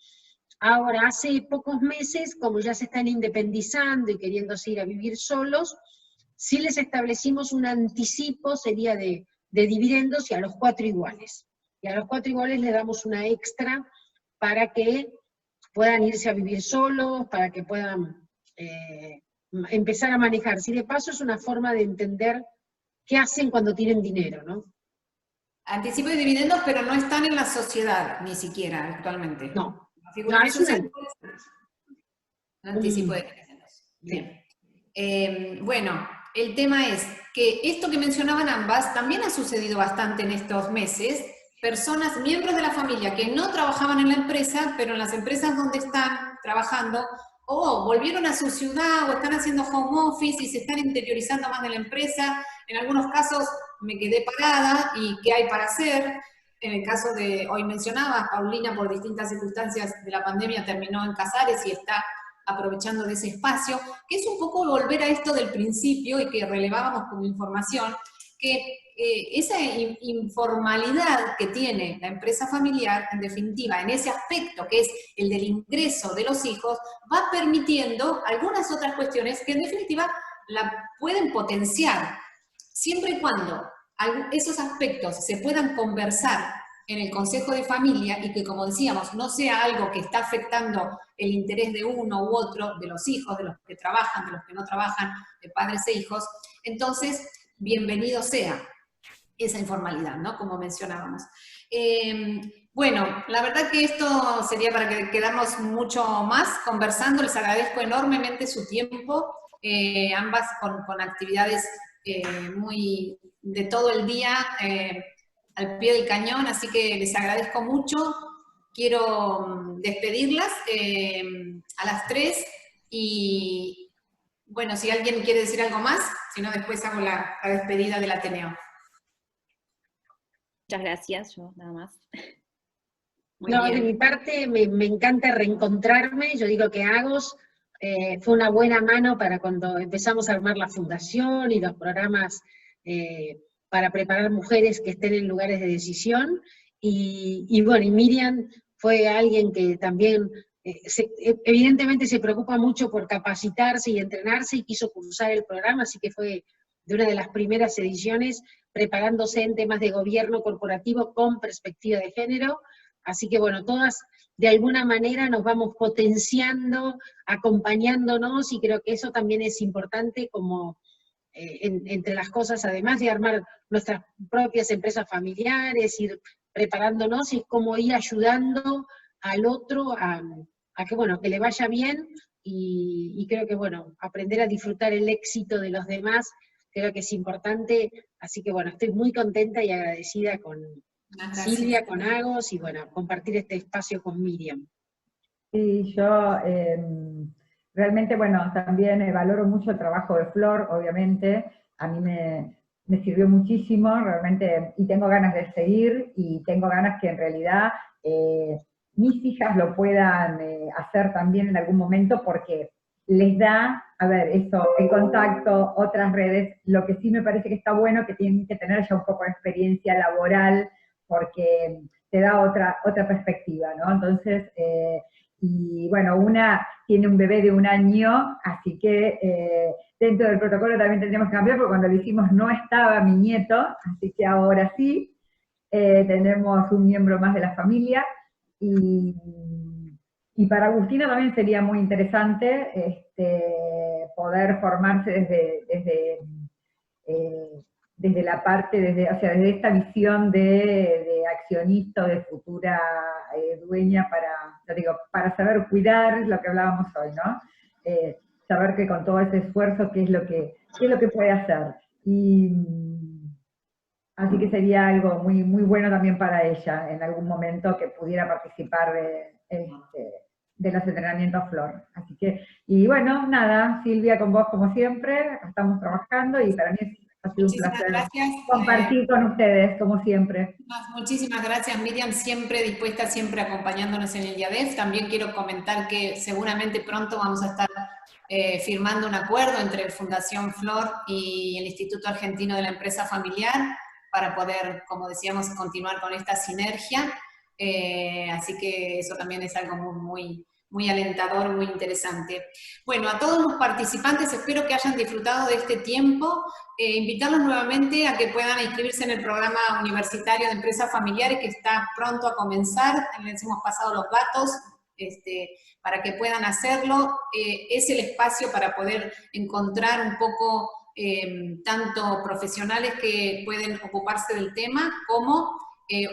Ahora, hace pocos meses, como ya se están independizando y queriéndose ir a vivir solos, sí les establecimos un anticipo, sería de dividendos, y a los 4 iguales. Y a los 4 iguales les damos una extra para que puedan irse a vivir solos, para que puedan empezar a manejar. Si de paso es una forma de entender qué hacen cuando tienen dinero, ¿no? Anticipo de dividendos, pero no están en la sociedad, ni siquiera actualmente. No. No, Es un anticipo de dividendos. Bien. Bueno, el tema es que esto que mencionaban ambas también ha sucedido bastante en estos meses. Personas, miembros de la familia que no trabajaban en la empresa, pero en las empresas donde están trabajando, o volvieron a su ciudad, o están haciendo home office y se están interiorizando más de la empresa. En algunos casos me quedé parada y ¿qué hay para hacer? En el caso de, hoy mencionaba, Paulina por distintas circunstancias de la pandemia terminó en Casares y está aprovechando de ese espacio, que es un poco volver a esto del principio y que relevábamos como información, que esa informalidad que tiene la empresa familiar, en definitiva, en ese aspecto que es el del ingreso de los hijos, va permitiendo algunas otras cuestiones que en definitiva la pueden potenciar, siempre y cuando esos aspectos se puedan conversar en el consejo de familia y que, como decíamos, no sea algo que está afectando el interés de uno u otro, de los hijos, de los que trabajan, de los que no trabajan, de padres e hijos. Entonces, bienvenido sea esa informalidad, ¿no? Como mencionábamos. Bueno, la verdad que esto sería para quedarnos mucho más conversando. Les agradezco enormemente su tiempo, ambas con actividades muy de todo el día, al pie del cañón, así que les agradezco mucho. Quiero despedirlas a las 3 y, bueno, si alguien quiere decir algo más, si no después hago la despedida del Ateneo. Muchas gracias, yo nada más. Muy No, bien. de mi parte me encanta reencontrarme. Yo digo que Agos fue una buena mano para cuando empezamos a armar la fundación y los programas para preparar mujeres que estén en lugares de decisión. Y bueno, y Miriam fue alguien que también evidentemente se preocupa mucho por capacitarse y entrenarse y quiso cursar el programa, así que fue de una de las primeras ediciones preparándose en temas de gobierno corporativo con perspectiva de género, así que bueno, todas de alguna manera nos vamos potenciando, acompañándonos, y creo que eso también es importante como entre las cosas, además de armar nuestras propias empresas familiares, ir preparándonos, y cómo ir ayudando al otro a que, bueno, que le vaya bien, y creo que, bueno, aprender a disfrutar el éxito de los demás, creo que es importante, así que, bueno, estoy muy contenta y agradecida con Silvia, con Agos, y bueno, compartir este espacio con Miriam. Sí, yo realmente, bueno, también valoro mucho el trabajo de Flor, obviamente, a mí me sirvió muchísimo, realmente, y tengo ganas de seguir, y tengo ganas que en realidad mis hijas lo puedan hacer también en algún momento, porque les da, a ver, eso, el contacto, otras redes. Lo que sí me parece que está bueno, que tienen que tener ya un poco de experiencia laboral, porque te da otra perspectiva, ¿no? Entonces, y bueno, una tiene un bebé de 1 año, así que dentro del protocolo también tendríamos que cambiar, porque cuando lo hicimos no estaba mi nieto, así que ahora sí, tenemos un miembro más de la familia, y para Agustina también sería muy interesante poder formarse desde la parte, o sea, desde esta visión de accionista o de futura dueña, para saber cuidar lo que hablábamos hoy, ¿no? Saber que con todo ese esfuerzo, qué es lo que puede hacer. Así que sería algo muy, muy bueno también para ella, en algún momento, que pudiera participar de los entrenamientos Flor. Así que, y bueno, nada, Silvia, con vos como siempre, acá estamos trabajando, y para mí ha sido un placer compartir con ustedes, como siempre. Muchísimas gracias, Miriam, siempre dispuesta, siempre acompañándonos en el IADEF. También quiero comentar que seguramente pronto vamos a estar firmando un acuerdo entre Fundación Flor y el Instituto Argentino de la Empresa Familiar, para poder, como decíamos, continuar con esta sinergia. Así que eso también es algo muy, muy alentador, muy interesante. Bueno, a todos los participantes espero que hayan disfrutado de este tiempo. Invitarlos nuevamente a que puedan inscribirse en el programa universitario de empresas familiares, que está pronto a comenzar. Les hemos pasado los datos para que puedan hacerlo. Es el espacio para poder encontrar un poco tanto profesionales que pueden ocuparse del tema, como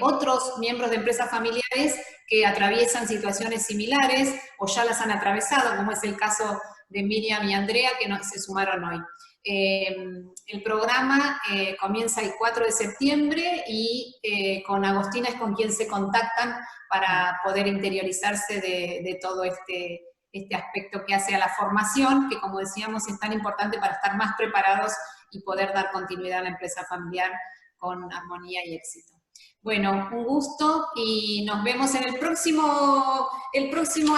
otros miembros de empresas familiares que atraviesan situaciones similares o ya las han atravesado, como es el caso de Miriam y Andrea, que se sumaron hoy. El programa comienza el 4 de septiembre y con Agostina es con quien se contactan para poder interiorizarse de todo este aspecto que hace a la formación, que como decíamos es tan importante para estar más preparados y poder dar continuidad a la empresa familiar con armonía y éxito. Bueno, un gusto y nos vemos en el próximo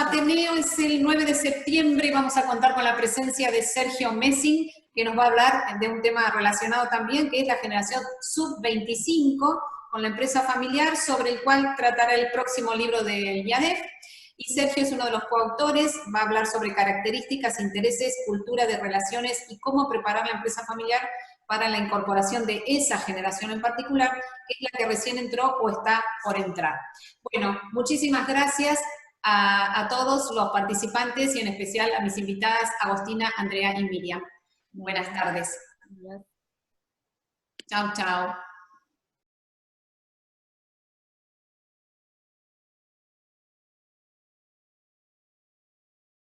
Ateneo, es el 9 de septiembre, y vamos a contar con la presencia de Sergio Messing, que nos va a hablar de un tema relacionado también, que es la generación sub-25 con la empresa familiar, sobre el cual tratará el próximo libro del IADEF. Y Sergio es uno de los coautores, va a hablar sobre características, intereses, cultura de relaciones y cómo preparar la empresa familiar para la incorporación de esa generación en particular, que es la que recién entró o está por entrar. Bueno, muchísimas gracias a todos los participantes y en especial a mis invitadas Agostina, Andrea y Miriam. Buenas tardes. Chao, chao.